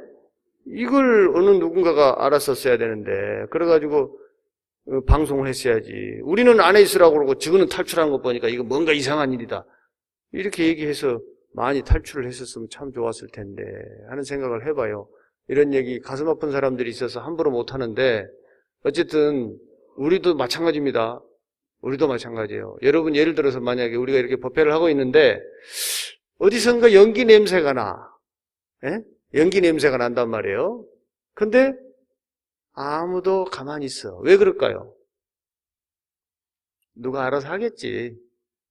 이걸 어느 누군가가 알았었어야 되는데, 그래가지고 방송을 했어야지. 우리는 안에 있으라고 그러고 저거는 탈출하는 거 보니까 이거 뭔가 이상한 일이다. 이렇게 얘기해서 많이 탈출을 했었으면 참 좋았을 텐데 하는 생각을 해봐요. 이런 얘기 가슴 아픈 사람들이 있어서 함부로 못 하는데, 어쨌든 우리도 마찬가지입니다. 우리도 마찬가지예요. 여러분, 예를 들어서 만약에 우리가 이렇게 법회를 하고 있는데 어디선가 연기 냄새가 나. 예? 연기 냄새가 난단 말이에요. 근데 아무도 가만히 있어. 왜 그럴까요? 누가 알아서 하겠지.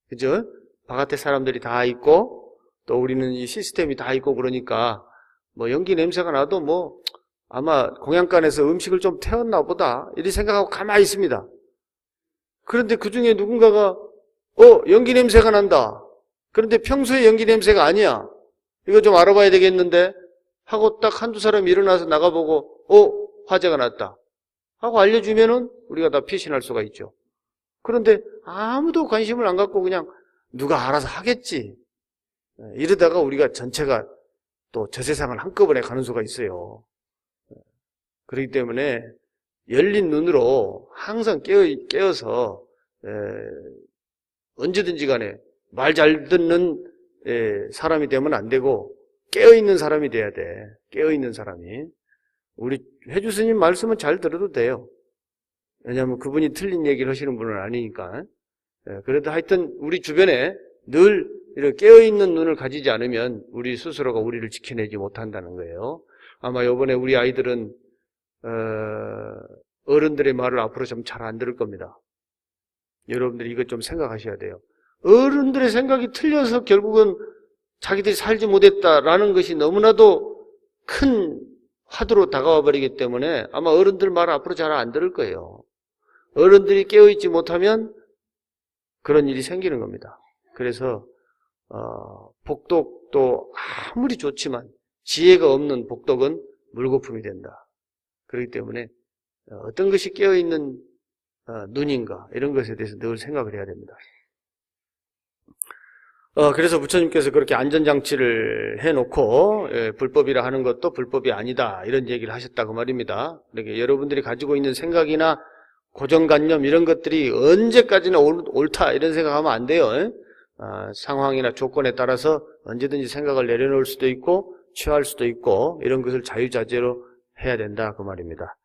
그죠? 바깥에 사람들이 다 있고 또 우리는 이 시스템이 다 있고 그러니까 뭐 연기 냄새가 나도 뭐 아마 공양간에서 음식을 좀 태웠나 보다 이렇게 생각하고 가만히 있습니다. 그런데 그 중에 누군가가 연기 냄새가 난다. 그런데 평소에 연기 냄새가 아니야. 이거 좀 알아봐야 되겠는데 하고 딱 한두 사람이 일어나서 나가보고 화재가 났다 하고 알려주면은 우리가 다 피신할 수가 있죠. 그런데 아무도 관심을 안 갖고 그냥 누가 알아서 하겠지. 이러다가 우리가 전체가 또 저 세상을 한꺼번에 가는 수가 있어요. 그렇기 때문에 열린 눈으로 항상 깨어서 언제든지 간에 말 잘 듣는 사람이 되면 안 되고 깨어있는 사람이 돼야 돼. 깨어있는 사람이. 우리 해주 스님 말씀은 잘 들어도 돼요. 왜냐하면 그분이 틀린 얘기를 하시는 분은 아니니까. 그래도 하여튼 우리 주변에 늘 이렇게 깨어있는 눈을 가지지 않으면 우리 스스로가 우리를 지켜내지 못한다는 거예요. 아마 이번에 우리 아이들은 어른들의 말을 앞으로 좀 잘 안 들을 겁니다. 여러분들이 이것 좀 생각하셔야 돼요. 어른들의 생각이 틀려서 결국은 자기들이 살지 못했다라는 것이 너무나도 큰 화두로 다가와 버리기 때문에 아마 어른들 말 앞으로 잘 안 들을 거예요. 어른들이 깨어있지 못하면 그런 일이 생기는 겁니다. 그래서 복독도 아무리 좋지만 지혜가 없는 복독은 물거품이 된다. 그렇기 때문에 어떤 것이 깨어있는 눈인가 이런 것에 대해서 늘 생각을 해야 됩니다. 그래서 부처님께서 그렇게 안전장치를 해놓고 불법이라 하는 것도 불법이 아니다 이런 얘기를 하셨다고 말입니다. 그러니까 여러분들이 가지고 있는 생각이나 고정관념 이런 것들이 언제까지나 옳다 이런 생각하면 안 돼요. 상황이나 조건에 따라서 언제든지 생각을 내려놓을 수도 있고 취할 수도 있고 이런 것을 자유자재로 해야 된다 그 말입니다.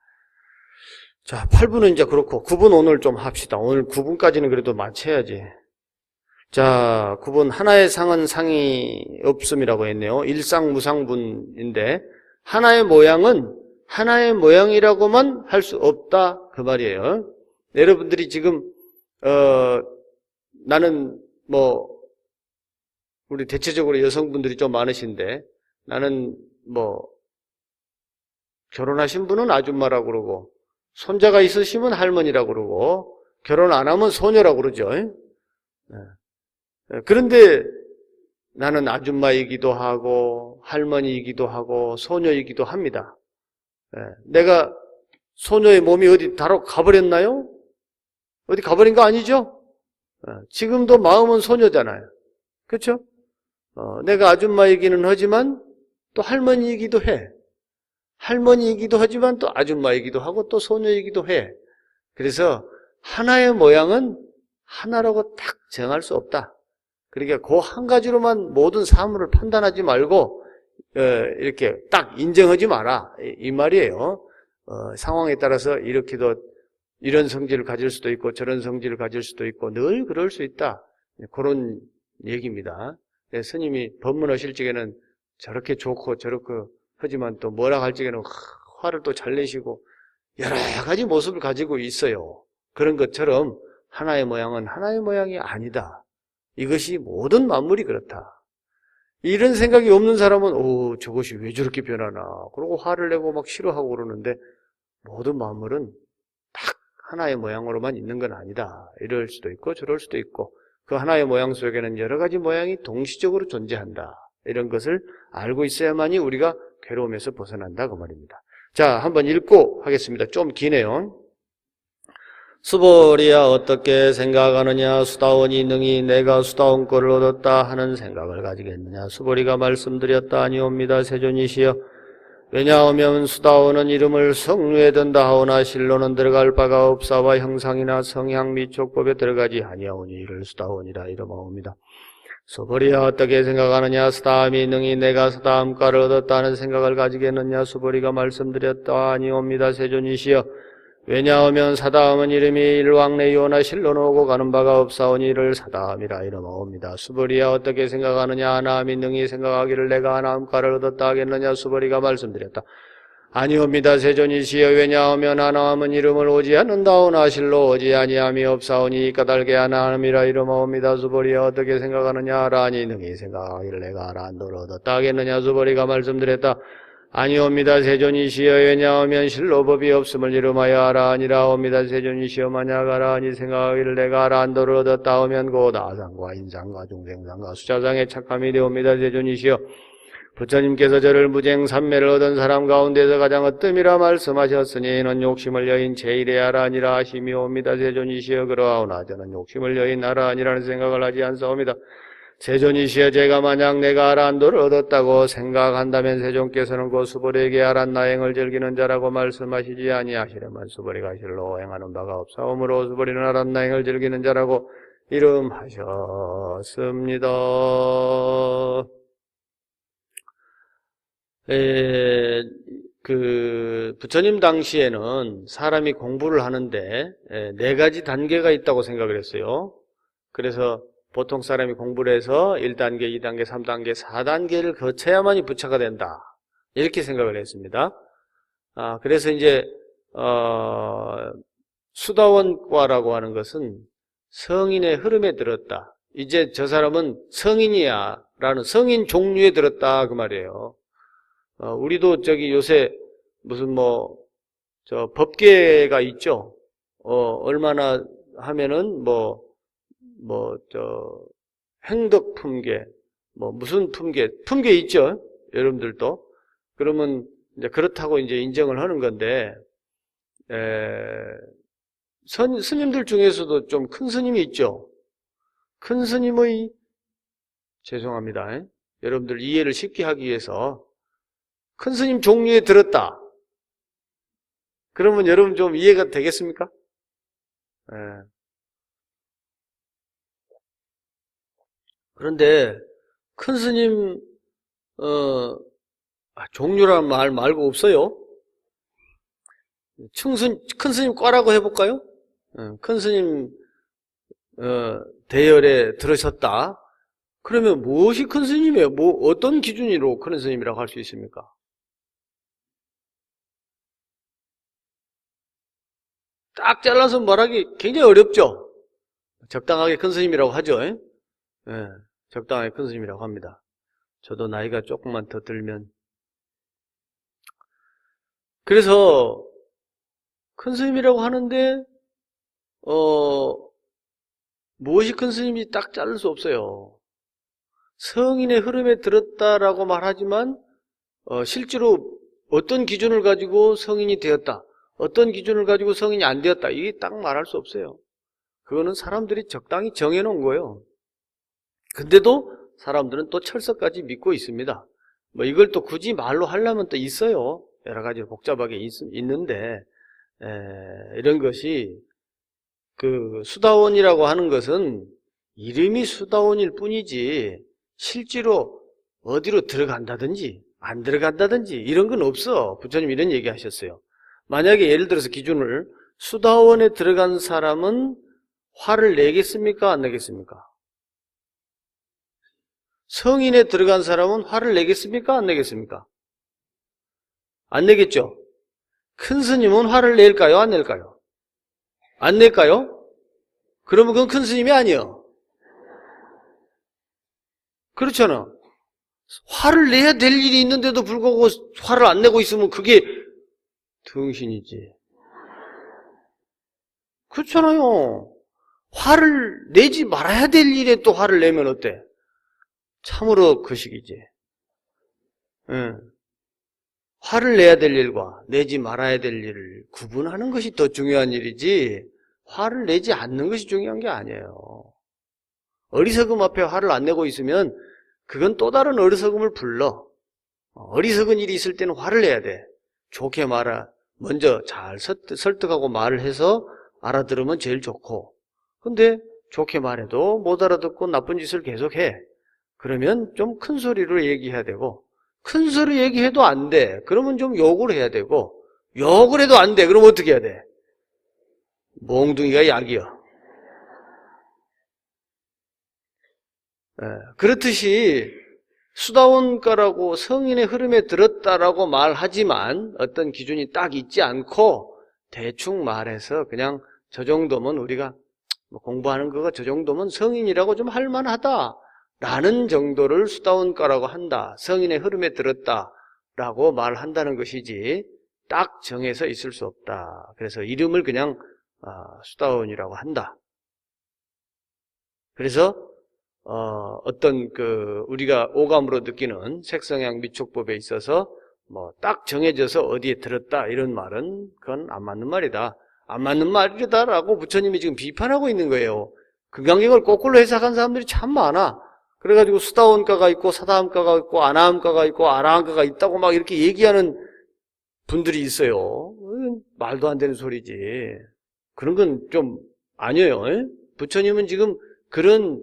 자, 8분은 이제 그렇고 9분 오늘 좀 합시다. 오늘 9분까지는 그래도 마쳐야지. 자, 9분 하나의 상은 상이 없음이라고 했네요. 일상무상분인데 하나의 모양은 하나의 모양이라고만 할 수 없다 그 말이에요. 여러분들이 지금 나는 뭐 우리 대체적으로 여성분들이 좀 많으신데 나는 뭐 결혼하신 분은 아줌마라고 그러고 손자가 있으시면 할머니라고 그러고 결혼 안 하면 소녀라고 그러죠. 그런데 나는 아줌마이기도 하고 할머니이기도 하고 소녀이기도 합니다. 내가 소녀의 몸이 어디 다로 가버렸나요? 어디 가버린 거 아니죠? 지금도 마음은 소녀잖아요. 그렇죠? 내가 아줌마이기는 하지만 또 할머니이기도 해. 할머니이기도 하지만 또 아줌마이기도 하고 또 소녀이기도 해. 그래서 하나의 모양은 하나라고 딱 정할 수 없다. 그러니까 그 한 가지로만 모든 사물을 판단하지 말고 이렇게 딱 인정하지 마라 이 말이에요. 상황에 따라서 이렇게도 이런 성질을 가질 수도 있고 저런 성질을 가질 수도 있고 늘 그럴 수 있다. 그런 얘기입니다. 스님이 법문하실 적에는 저렇게 좋고 저렇게 하지만 또 뭐라 할 적에는 화를 또 잘 내시고 여러 가지 모습을 가지고 있어요. 그런 것처럼 하나의 모양은 하나의 모양이 아니다. 이것이 모든 만물이 그렇다. 이런 생각이 없는 사람은 저것이 왜 저렇게 변하나 그러고 화를 내고 막 싫어하고 그러는데 모든 만물은 딱 하나의 모양으로만 있는 건 아니다. 이럴 수도 있고 저럴 수도 있고 그 하나의 모양 속에는 여러 가지 모양이 동시적으로 존재한다. 이런 것을 알고 있어야만이 우리가 괴로움에서 벗어난다 그 말입니다. 자, 한번 읽고 하겠습니다. 좀 기네요. 수보리야 어떻게 생각하느냐? 수다원이 능히 내가 수다원 꼴을 얻었다 하는 생각을 가지겠느냐? 수보리가 말씀드렸다 아니옵니다. 세존이시여. 왜냐하면 수다원은 이름을 성류에 든다 하오나 실로는 들어갈 바가 없사와 형상이나 성향 및 족법에 들어가지 아니하오니 이를 수다원이라 이름하옵니다. 수보리야 어떻게 생각하느냐? 수다함이 능히 내가 수다함과를 얻었다는 생각을 가지겠느냐? 수보리가 말씀드렸다 아니옵니다. 세존이시여. 왜냐하면 사다함은 이름이 일왕래이오나 실로는 오고 가는 바가 없사오니 이를 사다함이라 이름하옵니다. 수보리야 어떻게 생각하느냐? 하나함이 능히 생각하기를 내가 하나함과를 얻었다 하겠느냐? 수보리가 말씀드렸다 아니옵니다. 세존이시여. 왜냐하면 하나함은 이름을 오지 않는다오나 실로 오지 아니함이 없사오니 까닭에 하나함이라 이름하옵니다. 수보리야 어떻게 생각하느냐? 하라니 능히 생각하기를 내가 하란도를 얻었다 하겠느냐? 수보리가 말씀드렸다 아니옵니다. 세존이시여. 왜냐하면 실로법이 없음을 이름하여 하라니라옵니다. 세존이시여. 만약 하라니 생각하기를 내가 하란도를 얻었다 하면 곧 아상과 인상과 중생상과 수자상의 착함이 되옵니다. 세존이시여. 부처님께서 저를 무쟁삼매를 얻은 사람 가운데서 가장 어뜸이라 말씀하셨으니 이는 욕심을 여인 제일의 하라니라 하심이옵니다. 세존이시여. 그러하오나 저는 욕심을 여인 하라니라는 생각을 하지 않사옵니다. 세존이시여. 제가 만약 내가 아란도를 얻었다고 생각한다면 세존께서는 그 수보리에게 아란나행을 즐기는 자라고 말씀하시지 아니하시려면 수보리가 실로 행하는 바가 없사오므로 수보리는 아란나행을 즐기는 자라고 이름하셨습니다. 부처님 당시에는 사람이 공부를 하는데 4가지 단계가 있다고 생각을 했어요. 그래서 보통 사람이 공부를 해서 1단계, 2단계, 3단계, 4단계를 거쳐야만이 부처가 된다. 이렇게 생각을 했습니다. 그래서 이제, 수다원과라고 하는 것은 성인의 흐름에 들었다. 이제 저 사람은 성인이야. 라는 성인 종류에 들었다. 그 말이에요. 우리도 요새 무슨 법계가 있죠. 얼마나 하면은 행덕품계, 무슨 품계 있죠? 여러분들도. 그러면 이제 그렇다고 이제 인정을 하는 건데, 스님들 중에서도 좀 큰 스님이 있죠? 큰 스님의, 죄송합니다. 여러분들 이해를 쉽게 하기 위해서, 큰 스님 종류에 들었다. 그러면 여러분 좀 이해가 되겠습니까? 그런데 큰 스님 종류라는 말 말고 없어요. 큰 스님 과라고 해볼까요? 큰 스님 대열에 들으셨다. 그러면 무엇이 큰 스님이에요? 어떤 기준으로 큰 스님이라고 할 수 있습니까? 딱 잘라서 말하기 굉장히 어렵죠. 적당하게 큰 스님이라고 하죠. 적당하게 큰 스님이라고 합니다. 저도 나이가 조금만 더 들면. 그래서 큰 스님이라고 하는데 무엇이 큰 스님인지 딱 자를 수 없어요. 성인의 흐름에 들었다라고 말하지만 실제로 어떤 기준을 가지고 성인이 되었다, 어떤 기준을 가지고 성인이 안 되었다, 이게 딱 말할 수 없어요. 그거는 사람들이 적당히 정해놓은 거예요. 근데도 사람들은 또 철석까지 믿고 있습니다. 이걸 또 굳이 말로 하려면 또 있어요. 여러 가지 복잡하게 있는데, 이런 것이, 수다원이라고 하는 것은 이름이 수다원일 뿐이지, 실제로 어디로 들어간다든지, 안 들어간다든지, 이런 건 없어. 부처님 이런 얘기 하셨어요. 만약에 예를 들어서 기준을, 수다원에 들어간 사람은 화를 내겠습니까? 안 내겠습니까? 성인에 들어간 사람은 화를 내겠습니까? 안 내겠습니까? 안 내겠죠? 큰 스님은 화를 낼까요? 안 낼까요? 안 낼까요? 그러면 그건 큰 스님이 아니요. 그렇잖아. 화를 내야 될 일이 있는데도 불구하고 화를 안 내고 있으면 그게 등신이지. 그렇잖아요. 화를 내지 말아야 될 일에 또 화를 내면 어때? 참으로 거식이지. 응. 화를 내야 될 일과 내지 말아야 될 일을 구분하는 것이 더 중요한 일이지, 화를 내지 않는 것이 중요한 게 아니에요. 어리석음 앞에 화를 안 내고 있으면 그건 또 다른 어리석음을 불러. 어리석은 일이 있을 때는 화를 내야 돼. 좋게 먼저 잘 설득하고 말을 해서 알아들으면 제일 좋고, 근데 좋게 말해도 못 알아듣고 나쁜 짓을 계속해. 그러면 좀 큰 소리로 얘기해야 되고, 큰 소리 얘기해도 안 돼. 그러면 좀 욕을 해야 되고, 욕을 해도 안 돼. 그럼 어떻게 해야 돼? 몽둥이가 약이야. 그렇듯이 수다원가라고 성인의 흐름에 들었다라고 말하지만 어떤 기준이 딱 있지 않고 대충 말해서 그냥 저 정도면 우리가 공부하는 거가 저 정도면 성인이라고 좀 할만하다 라는 정도를 수다원가라고 한다. 성인의 흐름에 들었다라고 말한다는 것이지 딱 정해서 있을 수 없다. 그래서 이름을 그냥 수다원이라고 한다. 그래서 어떤 우리가 오감으로 느끼는 색성향 미촉법에 있어서 딱 정해져서 어디에 들었다 이런 말은 그건 안 맞는 말이다. 안 맞는 말이다라고 부처님이 지금 비판하고 있는 거예요. 금강경을 거꾸로 해석한 사람들이 참 많아. 그래가지고 수다원가가 있고 사다함가가 있고 아나함가가 있고 아라함가가 있다고 막 이렇게 얘기하는 분들이 있어요. 말도 안 되는 소리지. 그런 건 좀 아니에요. 부처님은 지금 그런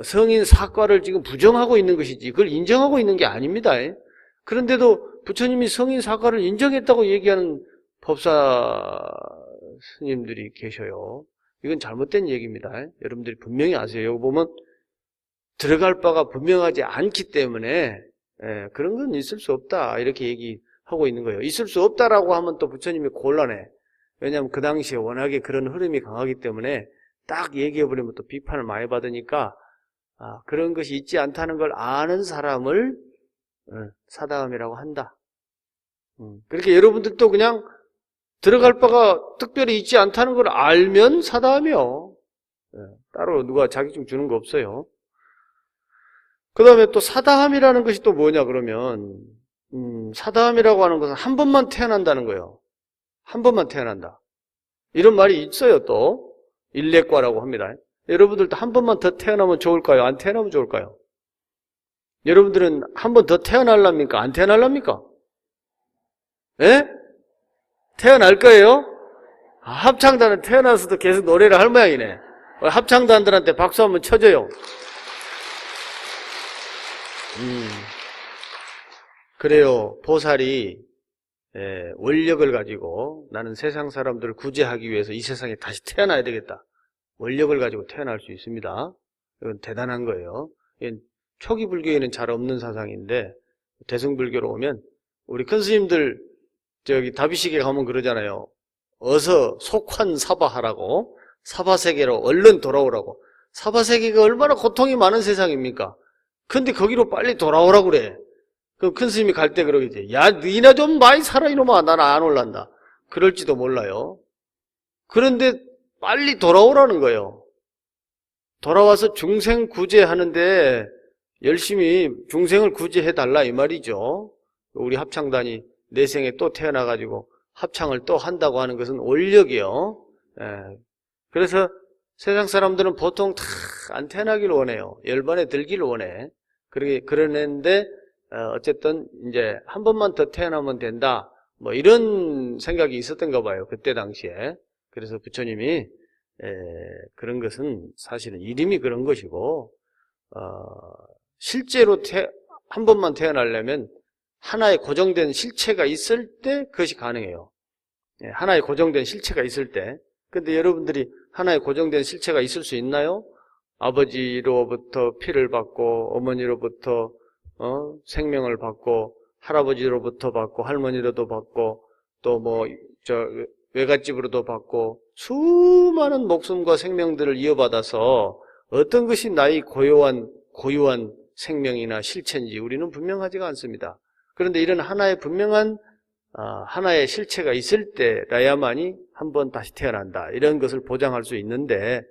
성인 사과를 지금 부정하고 있는 것이지 그걸 인정하고 있는 게 아닙니다. 그런데도 부처님이 성인 사과를 인정했다고 얘기하는 법사 스님들이 계셔요. 이건 잘못된 얘기입니다. 여러분들이 분명히 아세요. 여기 보면 들어갈 바가 분명하지 않기 때문에 그런 건 있을 수 없다 이렇게 얘기하고 있는 거예요. 있을 수 없다라고 하면 또 부처님이 곤란해. 왜냐하면 그 당시에 워낙에 그런 흐름이 강하기 때문에 딱 얘기해버리면 또 비판을 많이 받으니까 그런 것이 있지 않다는 걸 아는 사람을 사다함이라고 한다. 그렇게 여러분들도 그냥 들어갈 바가 특별히 있지 않다는 걸 알면 사다함이요. 따로 누가 자격증 주는 거 없어요. 그 다음에 또 사다함이라는 것이 또 뭐냐 그러면 사다함이라고 하는 것은 한 번만 태어난다는 거예요. 한 번만 태어난다. 이런 말이 있어요. 또 일례과라고 합니다. 여러분들도 한 번만 더 태어나면 좋을까요? 안 태어나면 좋을까요? 여러분들은 한 번 더 태어날랍니까? 안 태어날랍니까? 예? 태어날 거예요? 합창단은 태어나서도 계속 노래를 할 모양이네. 합창단들한테 박수 한번 쳐줘요. 그래요. 보살이 원력을 가지고 나는 세상 사람들을 구제하기 위해서 이 세상에 다시 태어나야 되겠다. 원력을 가지고 태어날 수 있습니다. 이건 대단한 거예요. 이건 초기 불교에는 잘 없는 사상인데 대승불교로 오면 우리 큰 스님들 저기 다비식에 가면 그러잖아요. 어서 속환사바하라고, 사바세계로 얼른 돌아오라고. 사바세계가 얼마나 고통이 많은 세상입니까? 근데 거기로 빨리 돌아오라고 그래. 그럼 큰 스님이 갈 때 그러겠지. 야, 니나 좀 많이 살아 이놈아. 나는 안 올란다. 그럴지도 몰라요. 그런데 빨리 돌아오라는 거예요. 돌아와서 중생 구제하는데 열심히 중생을 구제해달라 이 말이죠. 우리 합창단이 내생에 또 태어나가지고 합창을 또 한다고 하는 것은 원력이요. 그래서 세상 사람들은 보통 다 안 태어나기를 원해요. 열반에 들기를 원해. 그러는데 어쨌든 이제 한 번만 더 태어나면 된다. 뭐 이런 생각이 있었던가 봐요. 그때 당시에. 그래서 부처님이 그런 것은 사실은 이름이 그런 것이고 실제로 한 번만 태어나려면 하나의 고정된 실체가 있을 때 그것이 가능해요. 하나의 고정된 실체가 있을 때. 근데 여러분들이 하나의 고정된 실체가 있을 수 있나요? 아버지로부터 피를 받고 어머니로부터 생명을 받고 할아버지로부터 받고 할머니로도 받고 또 외갓집으로도 받고 수많은 목숨과 생명들을 이어받아서 어떤 것이 나의 고유한 생명이나 실체인지 우리는 분명하지가 않습니다. 그런데 이런 하나의 분명한 하나의 실체가 있을 때라야만이 한번 다시 태어난다, 이런 것을 보장할 수 있는데,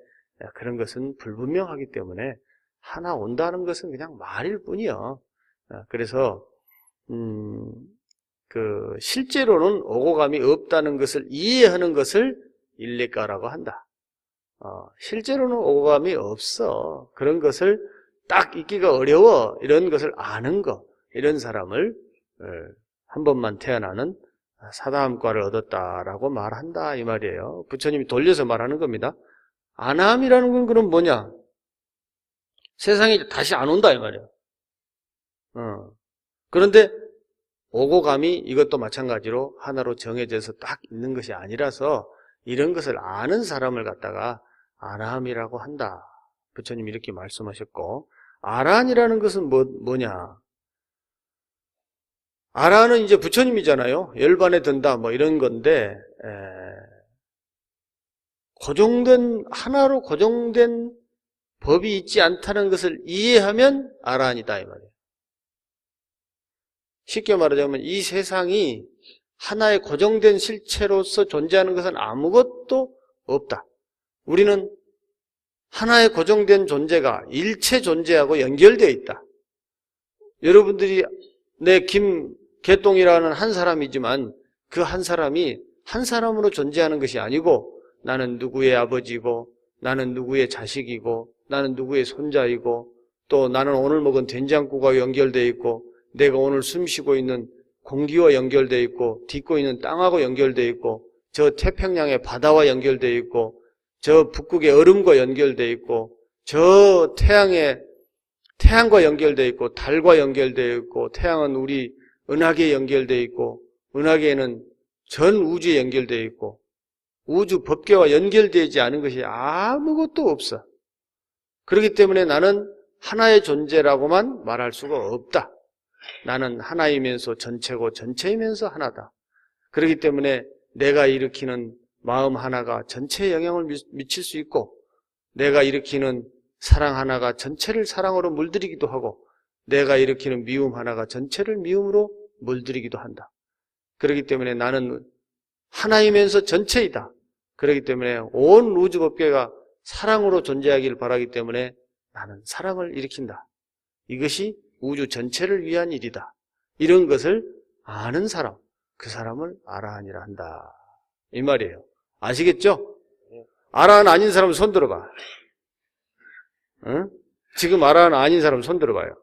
그런 것은 불분명하기 때문에 하나 온다는 것은 그냥 말일 뿐이요. 그래서 실제로는 오고 감이 없다는 것을 이해하는 것을 일리가라고 한다. 실제로는 오고 감이 없어. 그런 것을 딱 잊기가 어려워. 이런 것을 아는 것, 이런 사람을 한 번만 태어나는 사다함과를 얻었다라고 말한다, 이 말이에요. 부처님이 돌려서 말하는 겁니다. 안함이라는 건 그럼 뭐냐? 세상에 다시 안 온다, 이 말이에요. 그런데 오고 감이 이것도 마찬가지로 하나로 정해져서 딱 있는 것이 아니라서 이런 것을 아는 사람을 갖다가 아라함이라고 한다. 부처님이 이렇게 말씀하셨고, 아라한이라는 것은 뭐냐? 아라한은 이제 부처님이잖아요. 열반에 든다 뭐 이런 건데, 하나로 고정된 법이 있지 않다는 것을 이해하면 아라한이다, 이 말이에요. 쉽게 말하자면 이 세상이 하나의 고정된 실체로서 존재하는 것은 아무것도 없다. 우리는 하나의 고정된 존재가 일체 존재하고 연결되어 있다. 여러분들이 내 김개똥이라는 한 사람이지만 그 한 사람이 한 사람으로 존재하는 것이 아니고, 나는 누구의 아버지고, 나는 누구의 자식이고, 나는 누구의 손자이고, 또 나는 오늘 먹은 된장국과 연결되어 있고, 내가 오늘 숨쉬고 있는 공기와 연결되어 있고, 딛고 있는 땅하고 연결되어 있고, 저 태평양의 바다와 연결되어 있고, 저 북극의 얼음과 연결되어 있고, 저 태양과 연결되어 있고, 달과 연결되어 있고, 태양은 우리 은하계에 연결되어 있고, 은하계에는 전 우주에 연결되어 있고, 우주 법계와 연결되지 않은 것이 아무것도 없어. 그렇기 때문에 나는 하나의 존재라고만 말할 수가 없다. 나는 하나이면서 전체고 전체이면서 하나다. 그렇기 때문에 내가 일으키는 마음 하나가 전체에 영향을 미칠 수 있고, 내가 일으키는 사랑 하나가 전체를 사랑으로 물들이기도 하고, 내가 일으키는 미움 하나가 전체를 미움으로 물들이기도 한다. 그렇기 때문에 나는 하나이면서 전체이다. 그렇기 때문에 온 우주법계가 사랑으로 존재하기를 바라기 때문에 나는 사랑을 일으킨다. 이것이 우주 전체를 위한 일이다. 이런 것을 아는 사람, 그 사람을 아라한이라 한다, 이 말이에요. 아시겠죠? 아라한 아닌 사람 손 들어봐. 응? 지금 아라한 아닌 사람 손 들어봐요.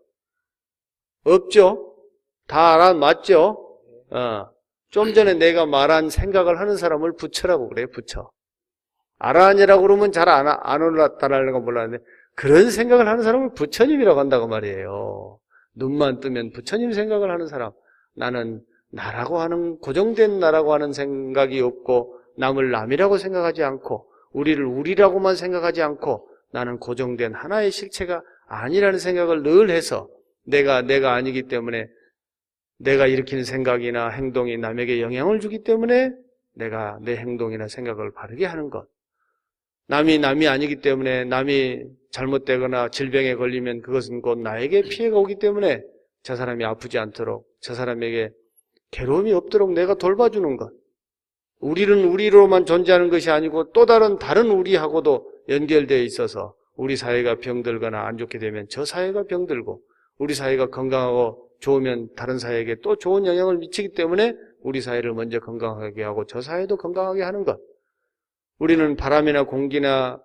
없죠? 다 아라한 맞죠? 좀 전에 내가 말한 생각을 하는 사람을 부처라고 그래요, 부처. 아라한이라고 그러면 잘 안 올랐다라는 건 몰랐는데, 그런 생각을 하는 사람을 부처님이라고 한다고 말이에요. 눈만 뜨면 부처님 생각을 하는 사람. 나는 나라고 하는, 고정된 나라고 하는 생각이 없고, 남을 남이라고 생각하지 않고, 우리를 우리라고만 생각하지 않고, 나는 고정된 하나의 실체가 아니라는 생각을 늘 해서, 내가 아니기 때문에, 내가 일으키는 생각이나 행동이 남에게 영향을 주기 때문에 내가 내 행동이나 생각을 바르게 하는 것. 남이 아니기 때문에, 남이 잘못되거나 질병에 걸리면 그것은 곧 나에게 피해가 오기 때문에 저 사람이 아프지 않도록, 저 사람에게 괴로움이 없도록 내가 돌봐주는 것. 우리는 우리로만 존재하는 것이 아니고 또 다른 우리하고도 연결되어 있어서, 우리 사회가 병들거나 안 좋게 되면 저 사회가 병들고, 우리 사회가 건강하고 좋으면 다른 사회에게 또 좋은 영향을 미치기 때문에 우리 사회를 먼저 건강하게 하고 저 사회도 건강하게 하는 것. 우리는 바람이나 공기나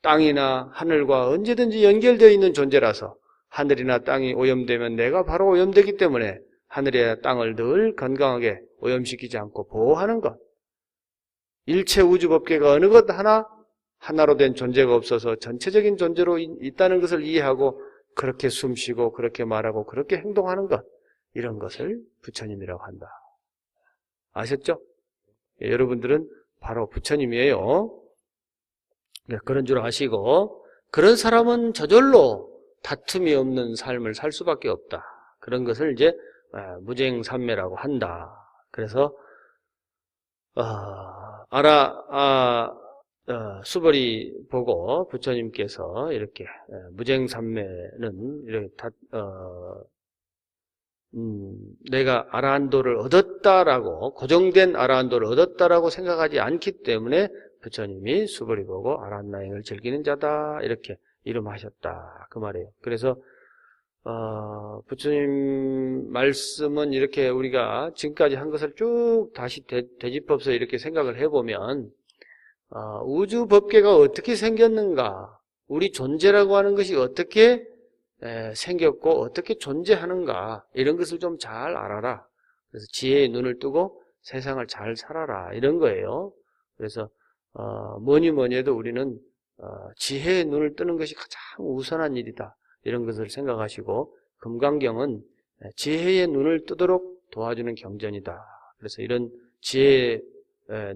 땅이나 하늘과 언제든지 연결되어 있는 존재라서, 하늘이나 땅이 오염되면 내가 바로 오염되기 때문에 하늘이나 땅을 늘 건강하게 오염시키지 않고 보호하는 것. 일체 우주법계가 어느 것 하나로 된 존재가 없어서 전체적인 존재로 있다는 것을 이해하고, 그렇게 숨쉬고 그렇게 말하고 그렇게 행동하는 것, 이런 것을 부처님이라고 한다. 아셨죠? 여러분들은 바로 부처님이에요. 그런 줄 아시고, 그런 사람은 저절로 다툼이 없는 삶을 살 수밖에 없다. 그런 것을 이제 무쟁삼매라고 한다. 그래서 수벌이 보고 부처님께서 이렇게 무쟁삼매는 이렇게 내가 아라한도를 얻었다라고, 고정된 아라한도를 얻었다라고 생각하지 않기 때문에 부처님이 수벌이 보고 아라한나행을 즐기는 자다 이렇게 이름하셨다 그 말이에요. 그래서 부처님 말씀은 이렇게 우리가 지금까지 한 것을 쭉 다시 되짚어서 이렇게 생각을 해보면 우주 법계가 어떻게 생겼는가, 우리 존재라고 하는 것이 어떻게 생겼고 어떻게 존재하는가, 이런 것을 좀 잘 알아라. 그래서 지혜의 눈을 뜨고 세상을 잘 살아라 이런 거예요. 그래서 뭐니 해도 우리는 지혜의 눈을 뜨는 것이 가장 우선한 일이다 이런 것을 생각하시고, 금강경은 지혜의 눈을 뜨도록 도와주는 경전이다. 그래서 이런 지혜의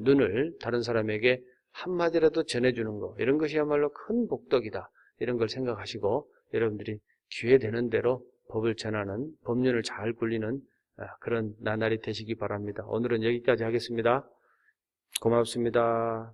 눈을 다른 사람에게 한마디라도 전해주는 거, 이런 것이야말로 큰 복덕이다 이런 걸 생각하시고 여러분들이 기회 되는 대로 법을 전하는, 법륜을 잘 굴리는 그런 나날이 되시기 바랍니다. 오늘은 여기까지 하겠습니다. 고맙습니다.